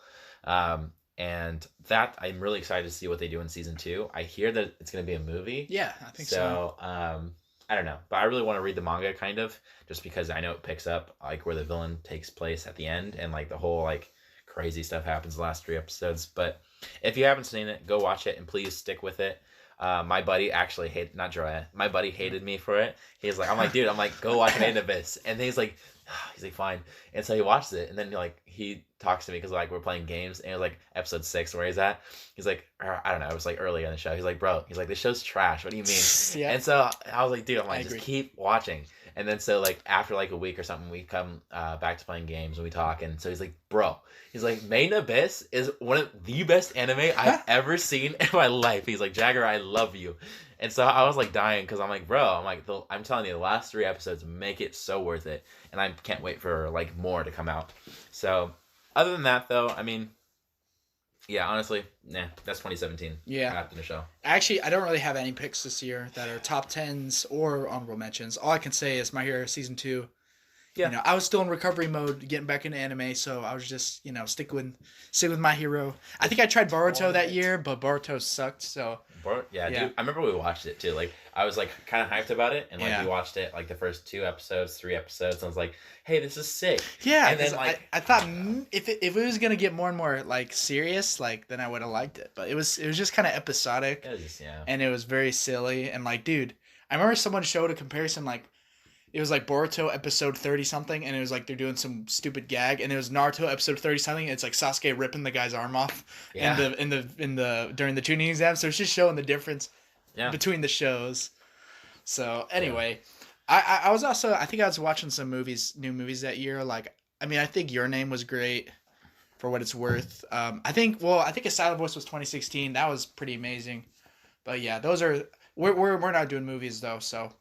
And that I'm really excited to see what they do in season 2. I hear that it's going to be a movie. Yeah, I think so. I don't know, but I really want to read the manga kind of, just because I know it picks up like where the villain takes place at the end, and like the whole like crazy stuff happens the last 3 episodes. But if you haven't seen it, go watch it, and please stick with it. My buddy actually hated, not Jorah, my buddy hated me for it. He's like, I'm like, dude, I'm like, go watch Made in Abyss. And then he's like, fine. And so he watched it, and then like he talks to me because like we're playing games, and it was like episode 6 where he's at. He's like, I don't know, it was like early in the show. He's like, bro, he's like, this show's trash. What do you mean? Yeah. And so I was like, dude, I'm like, just keep watching. And then so like after like a week or something, we come back to playing games and we talk, and so he's like, bro, he's like, Made in Abyss is one of the best anime I've ever seen in my life. He's like, Jagger, I love you. And so I was like dying, because I'm like, bro, I'm telling you, the last 3 episodes make it so worth it, and I can't wait for like more to come out. So other than that though, I mean, yeah, honestly, that's 2017. Yeah. After the show. Actually, I don't really have any picks this year that are top 10s or honorable mentions. All I can say is My Hero Season 2. Yeah. You know, I was still in recovery mode, getting back into anime, so I was just, stick with My Hero. I think I tried Boruto that year, but Boruto sucked, so... Yeah, dude, I remember we watched it too. Like, I was like kind of hyped about it, and like we watched it like the first 2 episodes, 3 episodes, and I was like, "Hey, this is sick." Yeah, and then like I thought if it was gonna get more and more like serious, like then I would have liked it. But it was just kind of episodic. It was just, and it was very silly. And like, dude, I remember someone showed a comparison, like it was like Boruto episode 30 something, and it was like they're doing some stupid gag, and it was Naruto episode 30 something. And it's like Sasuke ripping the guy's arm off in the during the tuning exam. So it's just showing the difference between the shows. So anyway, I was also, I think I was watching some new movies that year. Like, I mean, I think Your Name was great for what it's worth. I think A Silent Voice was 2016. That was pretty amazing. But yeah, those are we're not doing movies though, so.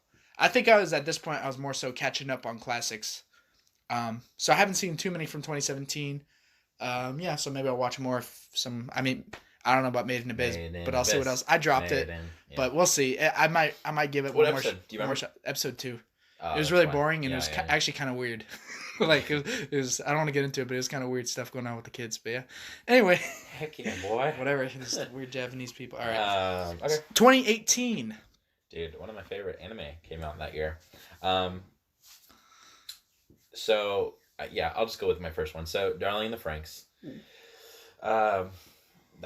I think I was, at this point, I was more so catching up on classics. So I haven't seen too many from 2017. So maybe I'll watch more of some. I mean, I don't know about Made in Abyss, but I'll see what else. I dropped it, but we'll see. I might give it what one episode? more. Do you remember? Episode 2. It was that's really fine. boring, and Yeah, it was yeah, yeah. actually kind of weird. Like it was. I don't want to get into it, but it was kind of weird stuff going on with the kids. But yeah. Anyway, Heck yeah, boy. whatever. It's weird Japanese people. All right. Okay. 2018. Dude, one of my favorite anime came out that year. Um, so yeah, I'll just go with my first one. So, Darling in the Franxx. Um,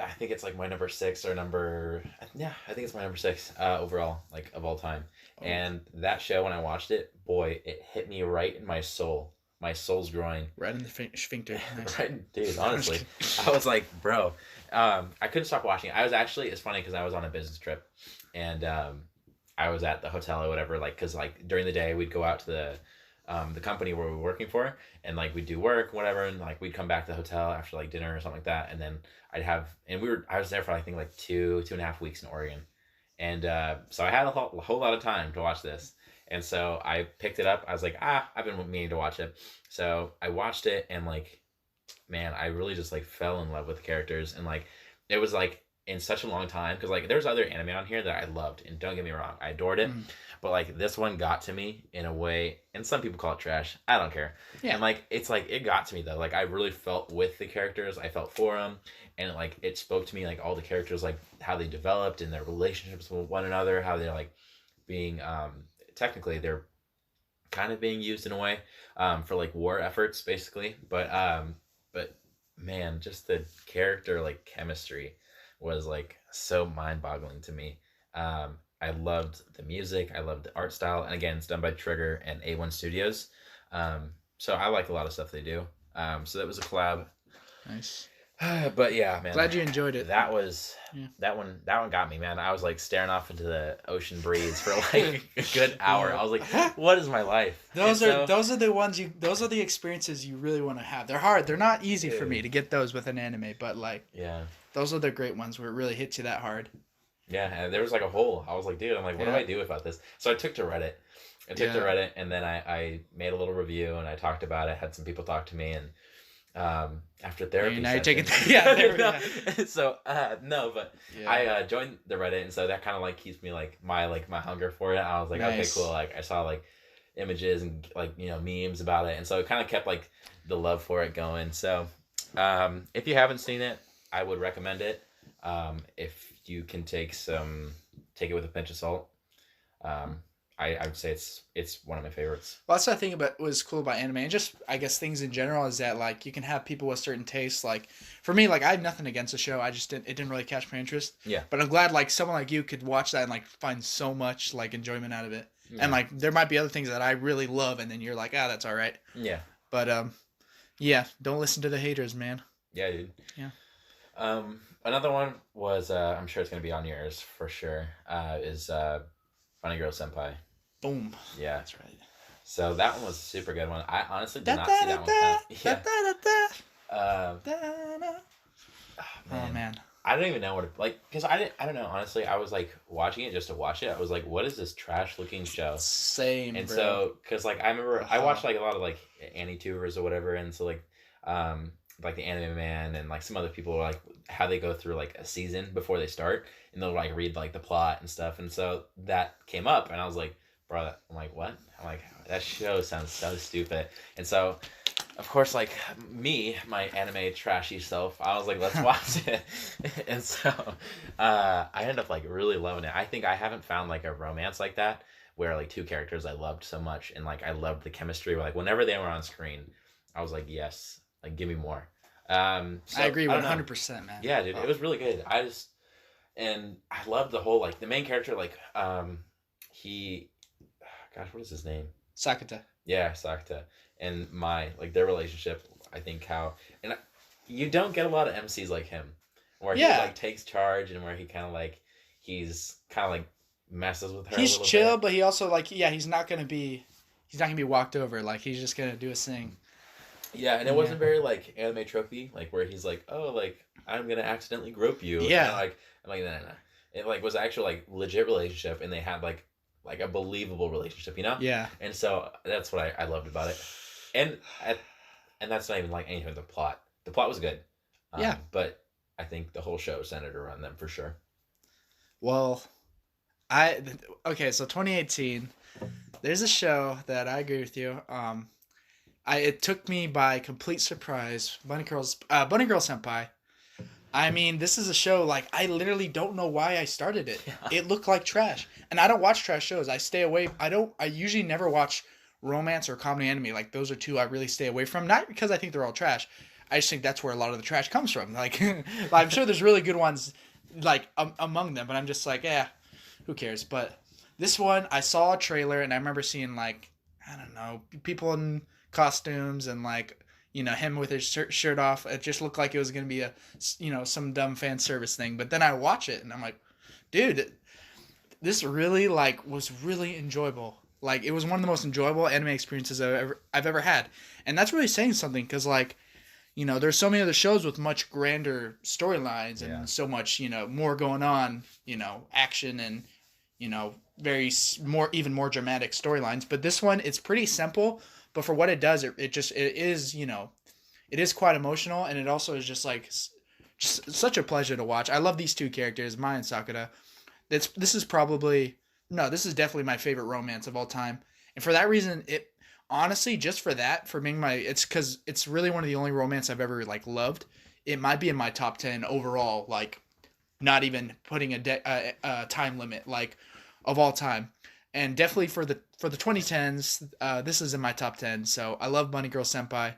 I think it's like my number 6 or number. Yeah, I think it's my number 6 overall, like of all time. Oh. And that show, when I watched it, boy, it hit me right in my soul. My soul's groin. Right in the sphincter. Nice. Right, dude. Honestly, I was like, bro, I couldn't stop watching it. I was actually, it's funny because I was on a business trip, and I was at the hotel or whatever, like, because like during the day we'd go out to the company where we were working for, and like we'd do work, whatever, and like we'd come back to the hotel after like dinner or something like that, and then I was there for I think like 2.5 weeks in Oregon, and so I had a whole lot of time to watch this. And so I picked it up. I was like, I've been meaning to watch it. So I watched it, and like, man, I really just like fell in love with the characters, and like, it was like in such a long time, because like there's other anime on here that I loved, and don't get me wrong, I adored it, but like this one got to me in a way, and some people call it trash. I don't care. Yeah. And like, it's like, it got to me though. Like, I really felt with the characters. I felt for them, and like it spoke to me, like all the characters, like how they developed and their relationships with one another, how they're like being technically they're kind of being used in a way for like war efforts basically, but man, just the character like chemistry was like so mind-boggling to me. I loved the music, I loved the art style, and again, it's done by Trigger and A1 Studios, so I like a lot of stuff they do. So that was a collab. Nice. But yeah, man, Glad you enjoyed it. that one got me, man. I was like staring off into the ocean breeze for like a good hour. I was like, what is my life? Those are the experiences you really want to have. They're hard. They're not easy for me to get those with an anime, but like, yeah, those are the great ones where it really hits you that hard. Yeah, and there was like a hole. I was like, dude, I'm like, what do I do about this? So I took to Reddit. And then I made a little review, and I talked about it. Had some people talk to me, and after therapy now you're session, taking so no, but I joined the Reddit, and so that kind of like keeps me like my hunger for it. I was like, okay, cool. Like I saw like images and like, you know, memes about it, and so it kind of kept like the love for it going. So if you haven't seen it, I would recommend it. If you can take it with a pinch of salt. I would say it's one of my favorites. Well, that's what I think about was cool about anime, and just I guess things in general, is that like you can have people with certain tastes. Like for me, like I have nothing against the show. It didn't really catch my interest. Yeah. But I'm glad like someone like you could watch that and like find so much like enjoyment out of it. Yeah. And like there might be other things that I really love, and then you're like, that's all right. Yeah. But yeah, don't listen to the haters, man. Yeah, dude. Yeah. Another one was I'm sure it's gonna be on yours for sure. Is Funny Girl Senpai. Boom. Yeah. That's right. So that one was a super good one. I honestly did not see that one coming. Oh man. I don't even know what because I don't know, honestly. I was like watching it just to watch it. I was like, what is this trash looking show? Same. And bro. so because like I remember I watched like a lot of like AniTubers or whatever, and so like the Anime Man and like some other people were like how they go through like a season before they start, and they'll like read like the plot and stuff, and so that came up, and I was like, bro, I'm like, what? I'm like, that show sounds so stupid. And so of course, like me, my anime trashy self, I was like, let's watch it. And so I ended up like really loving it. I think I haven't found like a romance like that where like two characters I loved so much, and like I loved the chemistry. Like whenever they were on screen, I was like, yes, like give me more. So, I agree 100%, man. Yeah, dude, it was really good. I loved the whole like the main character, like gosh, what is his name? Sakata. Yeah, Sakata. And their relationship, I think you don't get a lot of MCs like him, where he like takes charge, and where he kind of like messes with her. He's a little chill, bit. but he also like he's not gonna be walked over. Like he's just gonna do his thing. Yeah, and it wasn't very like anime tropey, like where he's like, oh, like I'm gonna accidentally grope you. Yeah. And I'm like no. It like was actual like legit relationship, and they had like a believable relationship, you know? Yeah. And so that's what I loved about it. And that's not even like anything with the plot. The plot was good. Yeah. But I think the whole show centered around them for sure. Well, so 2018, there's a show that I agree with you. It took me by complete surprise. Bunny Girl Senpai. I mean, this is a show like I literally don't know why I started it. Yeah. It looked like trash, and I don't watch trash shows. I stay away. I don't. I usually never watch romance or comedy anime. Like those are two I really stay away from. Not because I think they're all trash. I just think that's where a lot of the trash comes from. Like, I'm sure there's really good ones, like among them, but I'm just like, yeah, who cares? But this one, I saw a trailer, and I remember seeing like, I don't know, people in costumes and like, him with his shirt off. It just looked like it was gonna be some dumb fan service thing. But then I watch it, and I'm like, dude, this really like was really enjoyable. Like it was one of the most enjoyable anime experiences I've ever had, and that's really saying something because like, there's so many other shows with much grander storylines and so much more going on, action and very even more dramatic storylines. But this one, it's pretty simple, but for what it does, it is it is quite emotional, and it also is just like just such a pleasure to watch. I love these two characters, Mai and Sakura. This is probably no, this is definitely my favorite romance of all time, and for that reason, it honestly just for that for being it's because it's really one of the only romance I've ever like loved. It might be in my top 10 overall, like not even putting a time limit like of all time, and definitely for the 2010s, this is in my top 10. So I love Bunny Girl Senpai.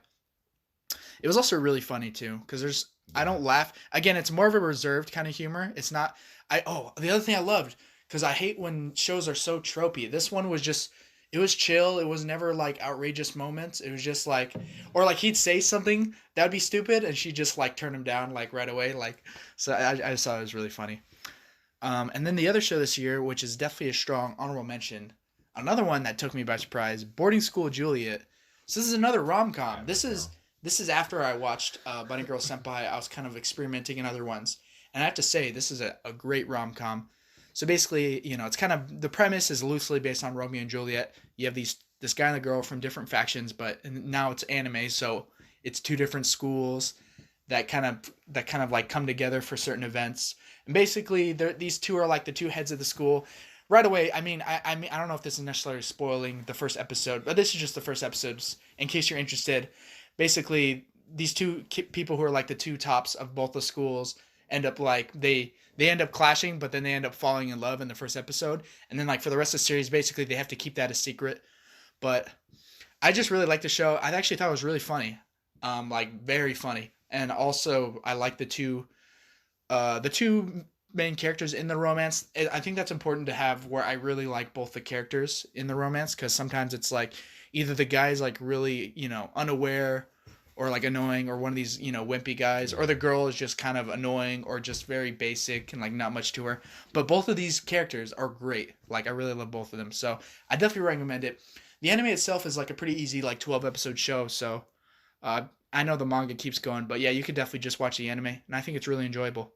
It was also really funny too because I don't laugh. Again, it's more of a reserved kind of humor. It's not the other thing I loved because I hate when shows are so tropey. This one was just it was chill. It was never like outrageous moments. It was just like or like he'd say something that would be stupid and she'd just like turn him down like right away. Like so I just thought it was really funny. And then the other show this year, which is definitely a strong honorable mention, another one that took me by surprise, Boarding School Juliet. So this is another rom-com. This is after I watched Bunny Girl Senpai. I was kind of experimenting in other ones. And I have to say, this is a great rom-com. So basically, it's kind of, the premise is loosely based on Romeo and Juliet. You have this guy and the girl from different factions, but now it's anime, so it's two different schools that kind of like come together for certain events. And basically, these two are like the two heads of the school. Right away, I mean, I don't know if this is necessarily spoiling the first episode, but this is just the first episode, in case you're interested. Basically, these two people who are like the two tops of both the schools end up like they end up clashing, but then they end up falling in love in the first episode, and then like for the rest of the series, basically they have to keep that a secret. But I just really like the show. I actually thought it was really funny, like very funny, and also I like the two main characters in the romance. I think that's important to have where I really like both the characters in the romance because sometimes it's like either the guy's like really unaware or like annoying or one of these wimpy guys, or the girl is just kind of annoying or just very basic and like not much to her. But both of these characters are great. Like I really love both of them, so I definitely recommend it. The anime itself is like a pretty easy like 12 episode show, so I know the manga keeps going, but yeah, you could definitely just watch the anime, and I think it's really enjoyable.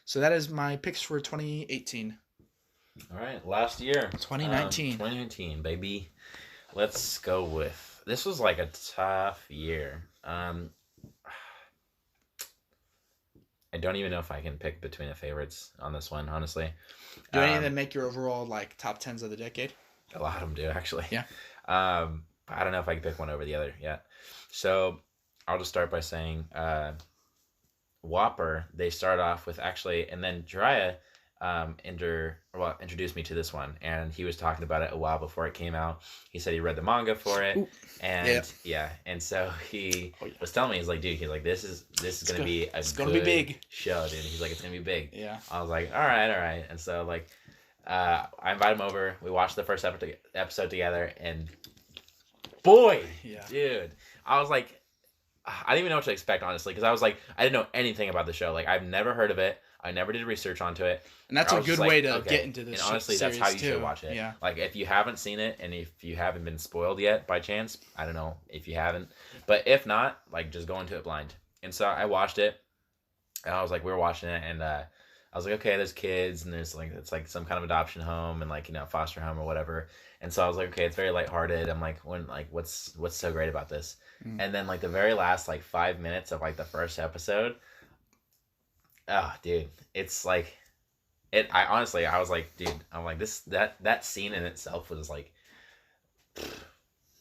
So that is my picks for 2018. All right, last year. 2019. 2019, baby. Let's go with... This was like a tough year. I don't even know if I can pick between the favorites on this one, honestly. Do any of them make your overall like top 10s of the decade? A lot of them do, actually. Yeah. I don't know if I can pick one over the other yet. So I'll just start by saying... Whopper, they start off with actually, and then Jiraiya introduced me to this one, and he was talking about it a while before it came out. He said he read the manga for it. Ooh. And and so he was telling me, he's like, dude, this is gonna be it's gonna be big show, dude. He's like, it's gonna be big. Yeah. I was like, all right, and so like, I invited him over. We watched the first episode together, and boy, dude, I was like. I didn't even know what to expect, honestly, because I was like, I didn't know anything about the show. Like, I've never heard of it. I never did research onto it. And that's a good way to get into this. And honestly, that's how you should watch it. Yeah. Like, if you haven't seen it, and if you haven't been spoiled yet by chance, I don't know if you haven't. But if not, like, just go into it blind. And so I watched it, and I was like, we were watching it, and I was like, okay, there's kids, and there's like, it's like some kind of adoption home, and like, foster home or whatever. And so I was like, okay, it's very lighthearted. I'm like, what's so great about this? And then like the very last like 5 minutes of like the first episode, oh dude, it's like I was like, dude, I'm like that scene in itself was like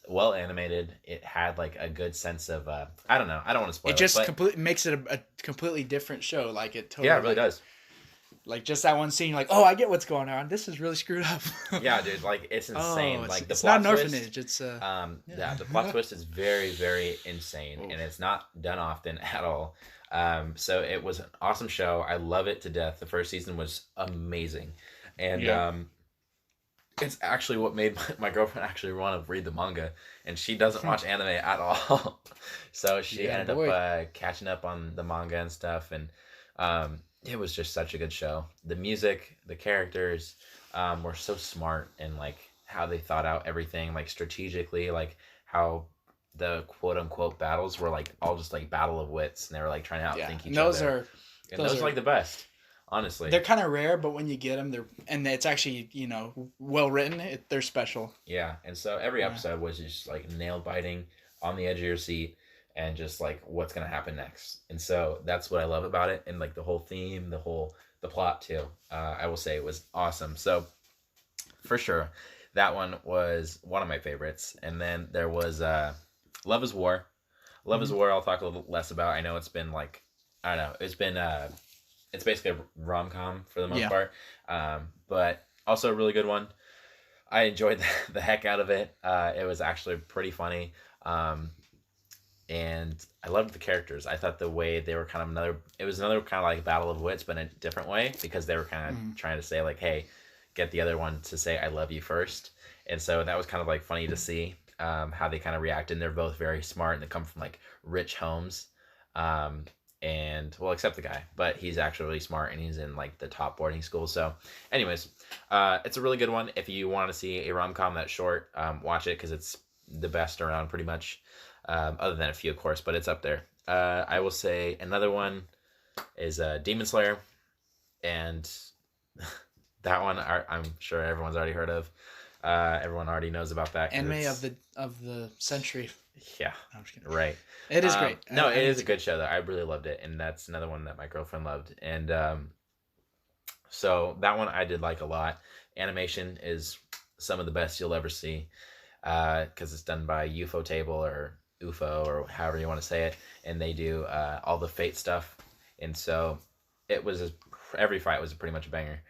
well animated. It had like a good sense of I don't know. I don't want to spoil It just but makes it a completely different show. Like it totally. yeah, it really like, does. Like just that one scene, like, oh, I get what's going on. This is really screwed up. Yeah, dude, like it's insane. Oh, like the it's not plot an twist, orphanage. It's yeah, the plot twist is very, very insane, and it's not done often at all. So it was an awesome show. I love it to death. The first season was amazing, and it's actually what made my girlfriend actually want to read the manga, and she doesn't watch anime at all. So she ended up catching up on the manga and stuff, and it was just such a good show. The music, the characters were so smart, and like how they thought out everything, like strategically, like how the quote unquote battles were like all just like battle of wits, and they were like trying to outthink each other. Those are like the best. Honestly, they're kind of rare, but when you get them, it's actually well written. They're special. Yeah, and so every episode was just like nail biting, on the edge of your seat, and just like what's gonna happen next. And so that's what I love about it, and like the whole theme, the plot too. I will say it was awesome. So for sure, that one was one of my favorites. And then there was Love is War. Love is War. I'll talk a little less about. I know it's been like I don't know. It's been it's basically a rom-com for the most part, but also a really good one. I enjoyed the heck out of it. It was actually pretty funny, and I loved the characters. I thought the way they were kind of it was another kind of like battle of wits, but in a different way, because they were kind of trying to say like, hey, get the other one to say I love you first. And so that was kind of like funny to see how they kind of react. And they're both very smart, and they come from like rich homes. And well, except the guy, but he's actually really smart, and he's in like the top boarding school. So anyways, it's a really good one. If you want to see a rom-com that's short, watch it, because it's the best around pretty much, other than a few of course, but it's up there. I will say another one is Demon Slayer, and that one I'm sure everyone's already heard of. Everyone already knows about that. Anime of the century. Yeah, I'm just kidding. Right. It is great. No, it is a good show though. I really loved it, and that's another one that my girlfriend loved. And so that one I did like a lot. Animation is some of the best you'll ever see, because it's done by UFO Table or UFO or however you want to say it, and they do all the Fate stuff. And so it was every fight was pretty much a banger.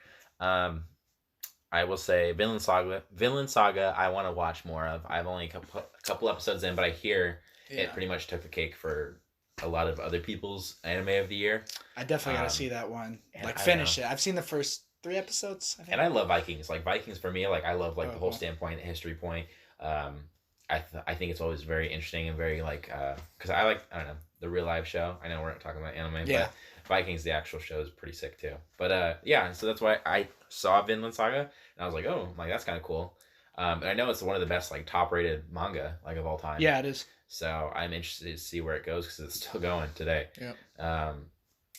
I will say Vinland Saga I want to watch more of. I've only a couple episodes in, but I hear it pretty much took the cake for a lot of other people's anime of the year. I definitely gotta see that one. Like finish it. I've seen the first 3 episodes, I think. And I love Vikings. Like Vikings for me, like I love like the whole standpoint, the history point. I think it's always very interesting and very like because I don't know, the real life show. I know we're not talking about anime, but Vikings, the actual show, is pretty sick too. But so that's why I saw Vinland Saga, and I was like, oh, like that's kind of cool. And I know it's one of the best like top rated manga like of all time. Yeah, it is. So I'm interested to see where it goes, because it's still going today. Yeah.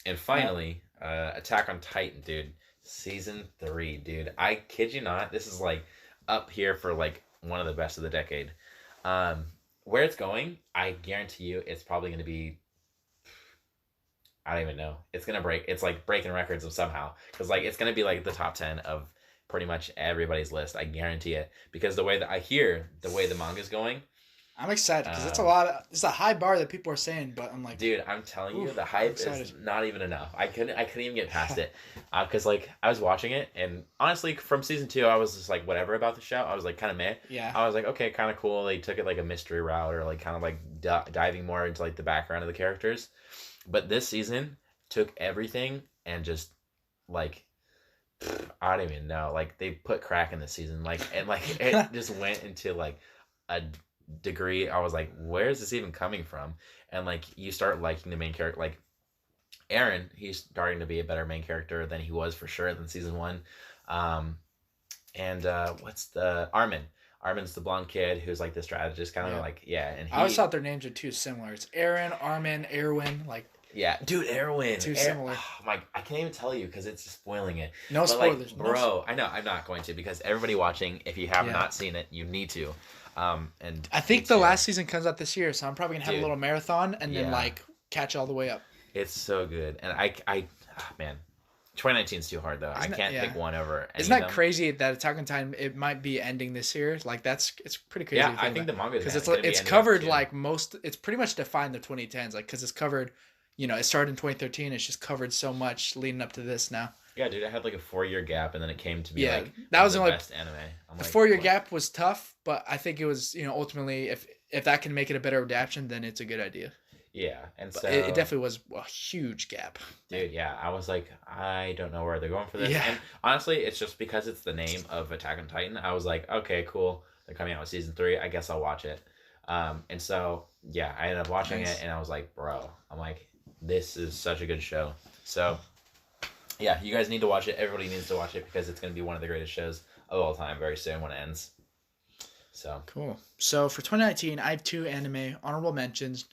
And finally, Attack on Titan, dude, season 3, dude. I kid you not, this is like up here for like one of the best of the decade. Where it's going, I guarantee you, it's probably going to be. I don't even know. It's gonna break. It's like breaking records of somehow, because like it's gonna be like the top 10 of pretty much everybody's list. I guarantee it, because the way that I hear the way the manga's going, I'm excited, because it's a high bar that people are saying, but I'm like, dude, I'm telling you, the hype is not even enough. I couldn't even get past it, because like I was watching it, and honestly, from season 2, I was just like whatever about the show. I was like kind of meh. Yeah. I was like, okay, kind of cool. They took it like a mystery route, or like kind of like diving more into like the background of the characters. But this season took everything and just like I don't even know. Like they put crack in this season, like, and like it just went into like a degree. I was like, where is this even coming from? And like you start liking the main character, like Eren. He's starting to be a better main character than he was for sure than season 1. And what's the Armin? Armin's the blonde kid who's like the strategist, kind of like And I always thought their names are too similar. It's Eren, Armin, Erwin, like. Yeah, dude, Erwin. Too similar. Oh my, I can't even tell you because it's spoiling it. No spoilers, like, bro. I know, I'm not going to, because everybody watching, if you have not seen it, you need to. And I think the last season comes out this year, so I'm probably gonna have a little marathon and then like catch all the way up. It's so good, and I man, 2019 is too hard though. I can't pick one over. Isn't that crazy that Attack on Titan it might be ending this year? Like it's pretty crazy. Yeah, I think the manga because it's covered like it's pretty much defined the 2010s. Like because it's covered, it started in 2013. It's just covered so much leading up to this now. Yeah, dude, I had like a 4-year gap, and then it came to be like that was the only best anime. The 4-year gap was tough, but I think it was ultimately if that can make it a better adaptation, then it's a good idea. Yeah, and so it definitely was a huge gap. Dude, yeah, I was like, I don't know where they're going for this. Yeah. And honestly, it's just because it's the name of Attack on Titan. I was like, okay, cool. They're coming out with season 3. I guess I'll watch it. And so yeah, I ended up watching it, and I was like, bro, I'm like, this is such a good show. So yeah, you guys need to watch it. Everybody needs to watch it because it's going to be one of the greatest shows of all time very soon when it ends. So cool. So for 2019, I have 2 anime honorable mentions.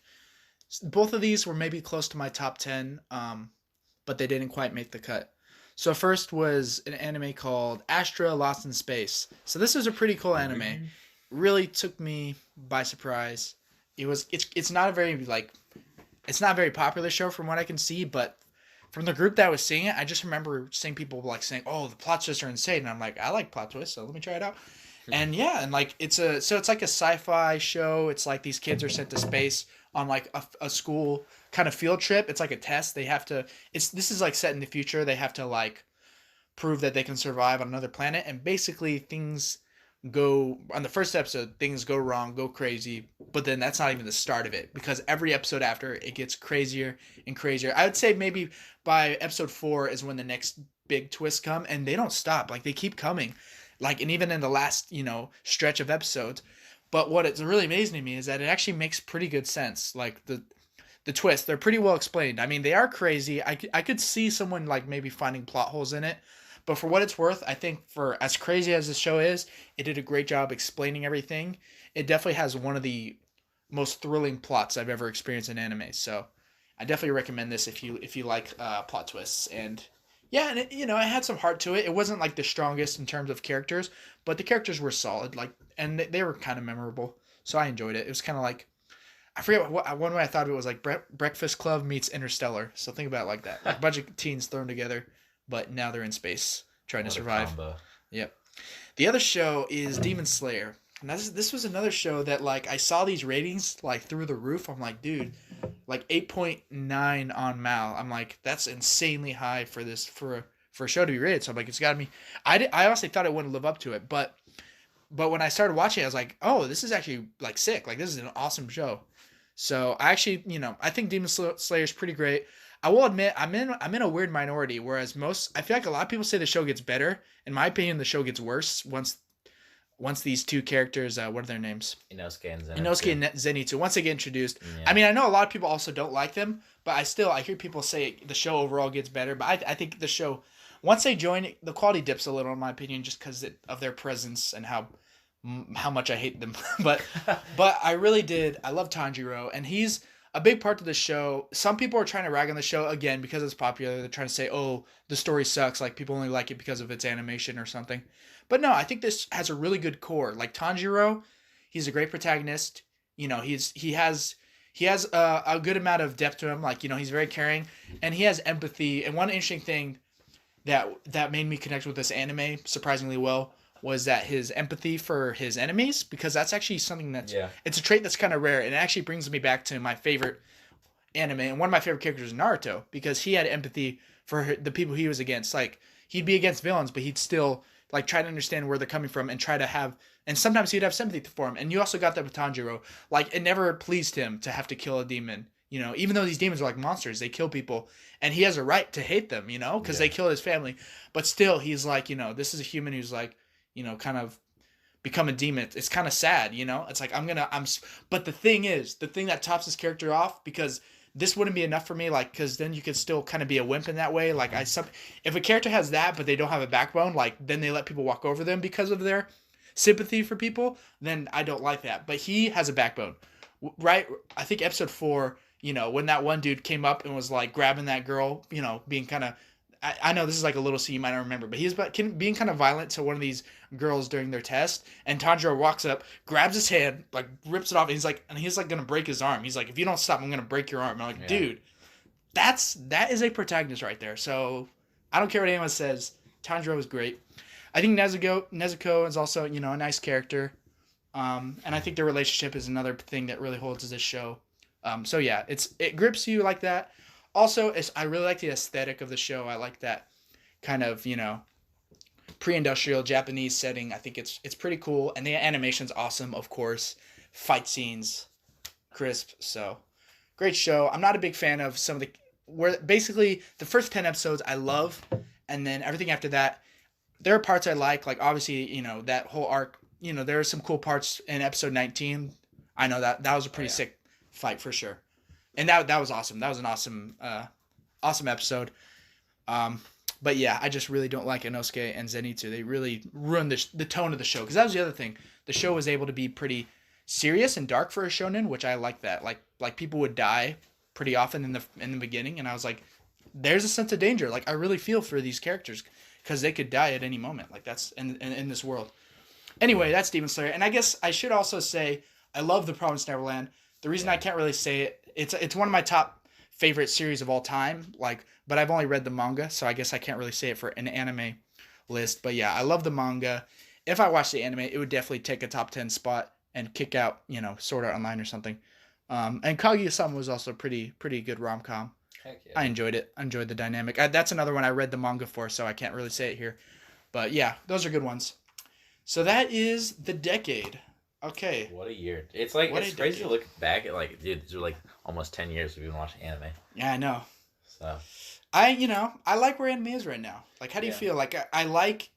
Both of these were maybe close to my top 10, but they didn't quite make the cut. So first was an anime called Astra Lost in Space. So this was a pretty cool anime. Really took me by surprise. It's not a very it's not a very popular show from what I can see, but from the group that was seeing it, I just remember seeing people saying, "Oh, the plot twists are insane," and I'm like, "I like plot twists, so let me try it out." And yeah, and it's like a sci-fi show. It's like these kids are sent to space on like a school kind of field trip. It's like a test. They have to. This is like set in the future. They have to prove that they can survive on another planet, and basically things go on the first episode. Things go wrong, go crazy, but then that's not even the start of it because every episode after it gets crazier and crazier. I would say maybe by episode 4 is when the next big twists come, and they don't stop. Like they keep coming. And even in the last, stretch of episodes. But what it's really amazing to me is that it actually makes pretty good sense. Like the twists, they're pretty well explained. I mean, they are crazy. I could see someone maybe finding plot holes in it. But for what it's worth, I think for as crazy as the show is, it did a great job explaining everything. It definitely has one of the most thrilling plots I've ever experienced in anime. So I definitely recommend this if you like plot twists. And yeah, and it had some heart to it. It wasn't the strongest in terms of characters, but the characters were solid. And they were kind of memorable. So I enjoyed it. It was kind of I forget one way I thought of it was Breakfast Club meets Interstellar. So think about it like that. A bunch of teens thrown together, but now they're in space trying to survive. Combo. Yep. The other show is Demon Slayer. And this was another show that I saw these ratings through the roof. I'm like, dude, 8.9 on Mal. I'm like, that's insanely high for a show to be rated. So I'm like, it's got to be. I honestly thought it wouldn't live up to it, but when I started watching it, I was like, oh, this is actually sick. This is an awesome show. So I actually, I think Demon Slayer is pretty great. I will admit, I'm in a weird minority. Whereas I feel like a lot of people say the show gets better. In my opinion, the show gets worse once these 2 characters, what are their names? Inosuke and Zenitsu. Once they get introduced. Yeah. I mean, I know a lot of people also don't like them, but I hear people say the show overall gets better. But I think the show, once they join, the quality dips a little, in my opinion, just because of their presence and how much I hate them. but I really did. I love Tanjiro, and he's a big part of the show. Some people are trying to rag on the show again because it's popular. They're trying to say, oh, the story sucks. People only like it because of its animation or something. But no, I think this has a really good core. Tanjiro, he's a great protagonist. He has a good amount of depth to him. He's very caring, and he has empathy. And one interesting thing that made me connect with this anime surprisingly well was that his empathy for his enemies, because that's actually something it's a trait that's kind of rare, and it actually brings me back to my favorite anime, and one of my favorite characters is Naruto, because he had empathy for the people he was against. He'd be against villains, but he'd still try to understand where they're coming from and try to have, and sometimes he'd have sympathy for him. And you also got that with Tanjiro. It never pleased him to have to kill a demon, even though these demons are like monsters, they kill people, and he has a right to hate them, because they kill his family. But still, he's this is a human who's kind of become a demon. It's kind of sad, It's but the thing that tops this character off, because this wouldn't be enough for me, because then you could still kind of be a wimp in that way. If a character has that, but they don't have a backbone, then they let people walk over them because of their sympathy for people, then I don't like that. But he has a backbone, right? I think episode 4, when that one dude came up and was grabbing that girl, being kind of, I know this is a little scene you might not remember, but he's being kind of violent to one of these girls during their test, and Tanjiro walks up, grabs his hand, rips it off, and he's gonna break his arm. He's like, if you don't stop, I'm gonna break your arm. I'm like, dude, that is a protagonist right there. So I don't care what anyone says. Tanjiro was great. I think Nezuko is also, you know, a nice character. And I think their relationship is another thing that really holds this show. So yeah, it grips you like that. Also, I really like the aesthetic of the show. I like that kind of, you know, pre-industrial Japanese setting. I think it's pretty cool, and the animation's awesome, of course. Fight scenes, crisp. So great show. I'm not a big fan of some of the where basically the first 10 episodes I love, and then everything after that, there are parts I like obviously, you know, that whole arc. You know, there are some cool parts in episode 19. I know that was a pretty sick fight for sure, and that was awesome. That was an awesome episode. But yeah, I just really don't like Inosuke and Zenitsu. They really ruined the tone of the show, because that was the other thing. The show was able to be pretty serious and dark for a shonen, which I like that. Like people would die pretty often in the beginning, and I was like, there's a sense of danger. Like I really feel for these characters because they could die at any moment. Like that's in this world. Anyway, that's Demon Slayer, and I guess I should also say I love The Promised Neverland. The reason I can't really say it, it's one of my top favorite series of all time. But I've only read the manga, so I guess I can't really say it for an anime list. But yeah, I love the manga. If I watched the anime, it would definitely take a top 10 spot and kick out, you know, Sword Art Online or something. And Kaguya-sama was also pretty good rom-com. Heck yeah. I enjoyed it. I enjoyed the dynamic. That's another one I read the manga for, so I can't really say it here. But yeah, those are good ones. So that is the decade. Okay. What a year. It's crazy to look back at, like, dude, these are like almost 10 years we've been watching anime. Yeah, I know. So I like where anime is right now. Like, how do you feel? Like, I like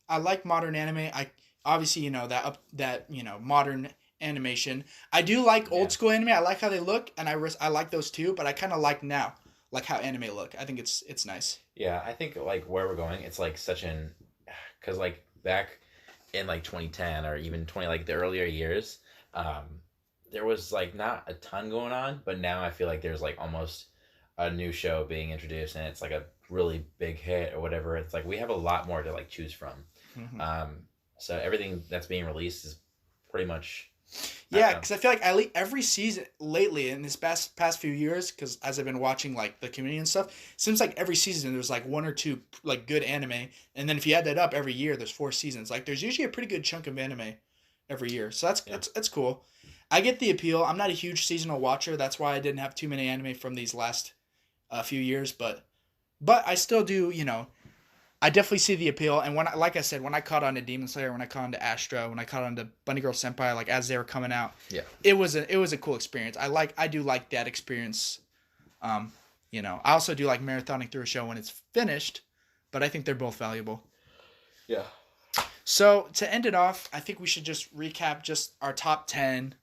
modern anime. I obviously, you know, that you know, modern animation. I do like old school anime. I like how they look, and I like those too. But I kind of like now, like how anime look. I think it's nice. Yeah, I think like where we're going, it's like because like back in like 2010 or even 20 like the earlier years, there was like not a ton going on, but now I feel like there's like almost a new show being introduced, and it's like a really big hit or whatever. It's like we have a lot more to like choose from. Mm-hmm. So everything that's being released is pretty much because I feel like every season lately in this past few years, because as I've been watching like the community and stuff, it seems like every season there's like one or two like good anime, and then if you add that up every year, there's 4 seasons. Like there's usually a pretty good chunk of anime every year, so that's cool. I get the appeal. I'm not a huge seasonal watcher. That's why I didn't have too many anime from these last few years, but I still do, you know, I definitely see the appeal. And like I said, when I caught on to Demon Slayer, when I caught on to Astra, when I caught on to Bunny Girl Senpai, like as they were coming out, it was a cool experience. I do like that experience. You know, I also do like marathoning through a show when it's finished, but I think they're both valuable. Yeah. So to end it off, I think we should just recap just our top 10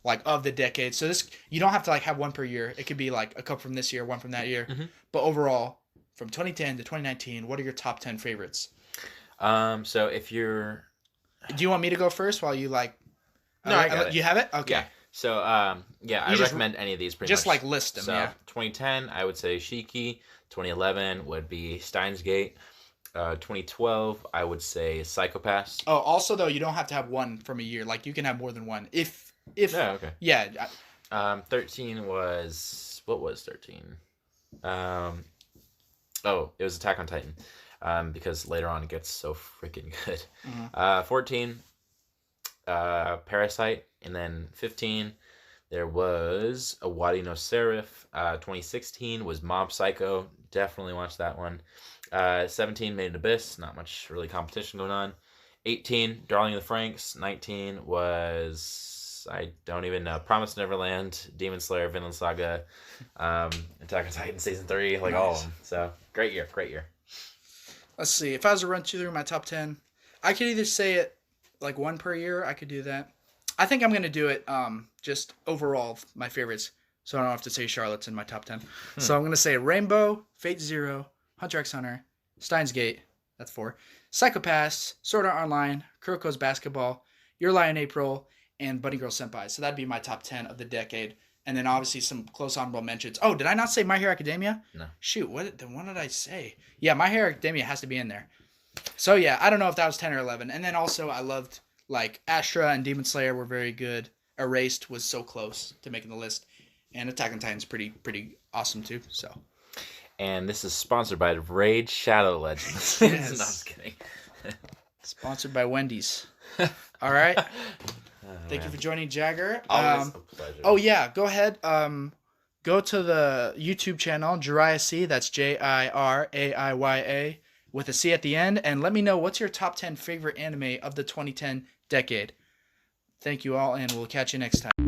like of the decade. So this, you don't have to like have one per year. It could be like a couple from this year, one from that year. Mm-hmm. But overall, from 2010 to 2019, what are your top 10 favorites? So if you're... Do you want me to go first while you like... No, I got it. You have it? Okay. Yeah. So, I recommend any of these pretty much. Just like list them, so, 2010, I would say Shiki. 2011 would be Steins Gate. 2012, I would say Psychopaths. Oh, also though, you don't have to have one from a year. Like you can have more than one. If okay. Yeah. 13 was... What was 13? It was Attack on Titan. Because later on it gets so freaking good. Mm-hmm. 14, Parasite. And then 15, there was Awadi no Seraph. 2016 was Mob Psycho. Definitely watched that one. 17, Made in Abyss. Not much really competition going on. 18, Darling of the Franxx. 19 was... I don't even know. Promised Neverland, Demon Slayer, Vinland Saga, Attack on Titan Season 3, like all of them. So, great year. Let's see. If I was to run through my top 10, I could either say it like one per year. I could do that. I think I'm going to do it just overall, my favorites. So I don't have to say Charlotte's in my top 10. So I'm going to say Rainbow, Fate Zero, Hunter x Hunter, Steins Gate, that's 4, Psychopaths, Sword Art Online, Kuroko's Basketball, Your Lie in April, and Bunny Girl Senpai. So that'd be my top 10 of the decade. And then obviously some close honorable mentions. Oh, did I not say My Hero Academia? No. Shoot, what did I say? Yeah, My Hero Academia has to be in there. So yeah, I don't know if that was 10 or 11. And then also I loved like Astra and Demon Slayer were very good. Erased was so close to making the list. And Attack on Titan's pretty awesome too. So And this is sponsored by Raid Shadow Legends. Yes. No, I'm just kidding. Sponsored by Wendy's. All right. Thank you for joining, Jagger. Always a pleasure. Oh yeah, go ahead. Go to the YouTube channel Jiraiya C. That's JIRAIYA with a C at the end, and let me know what's your top 10 favorite anime of the 2010 decade. Thank you all, and we'll catch you next time.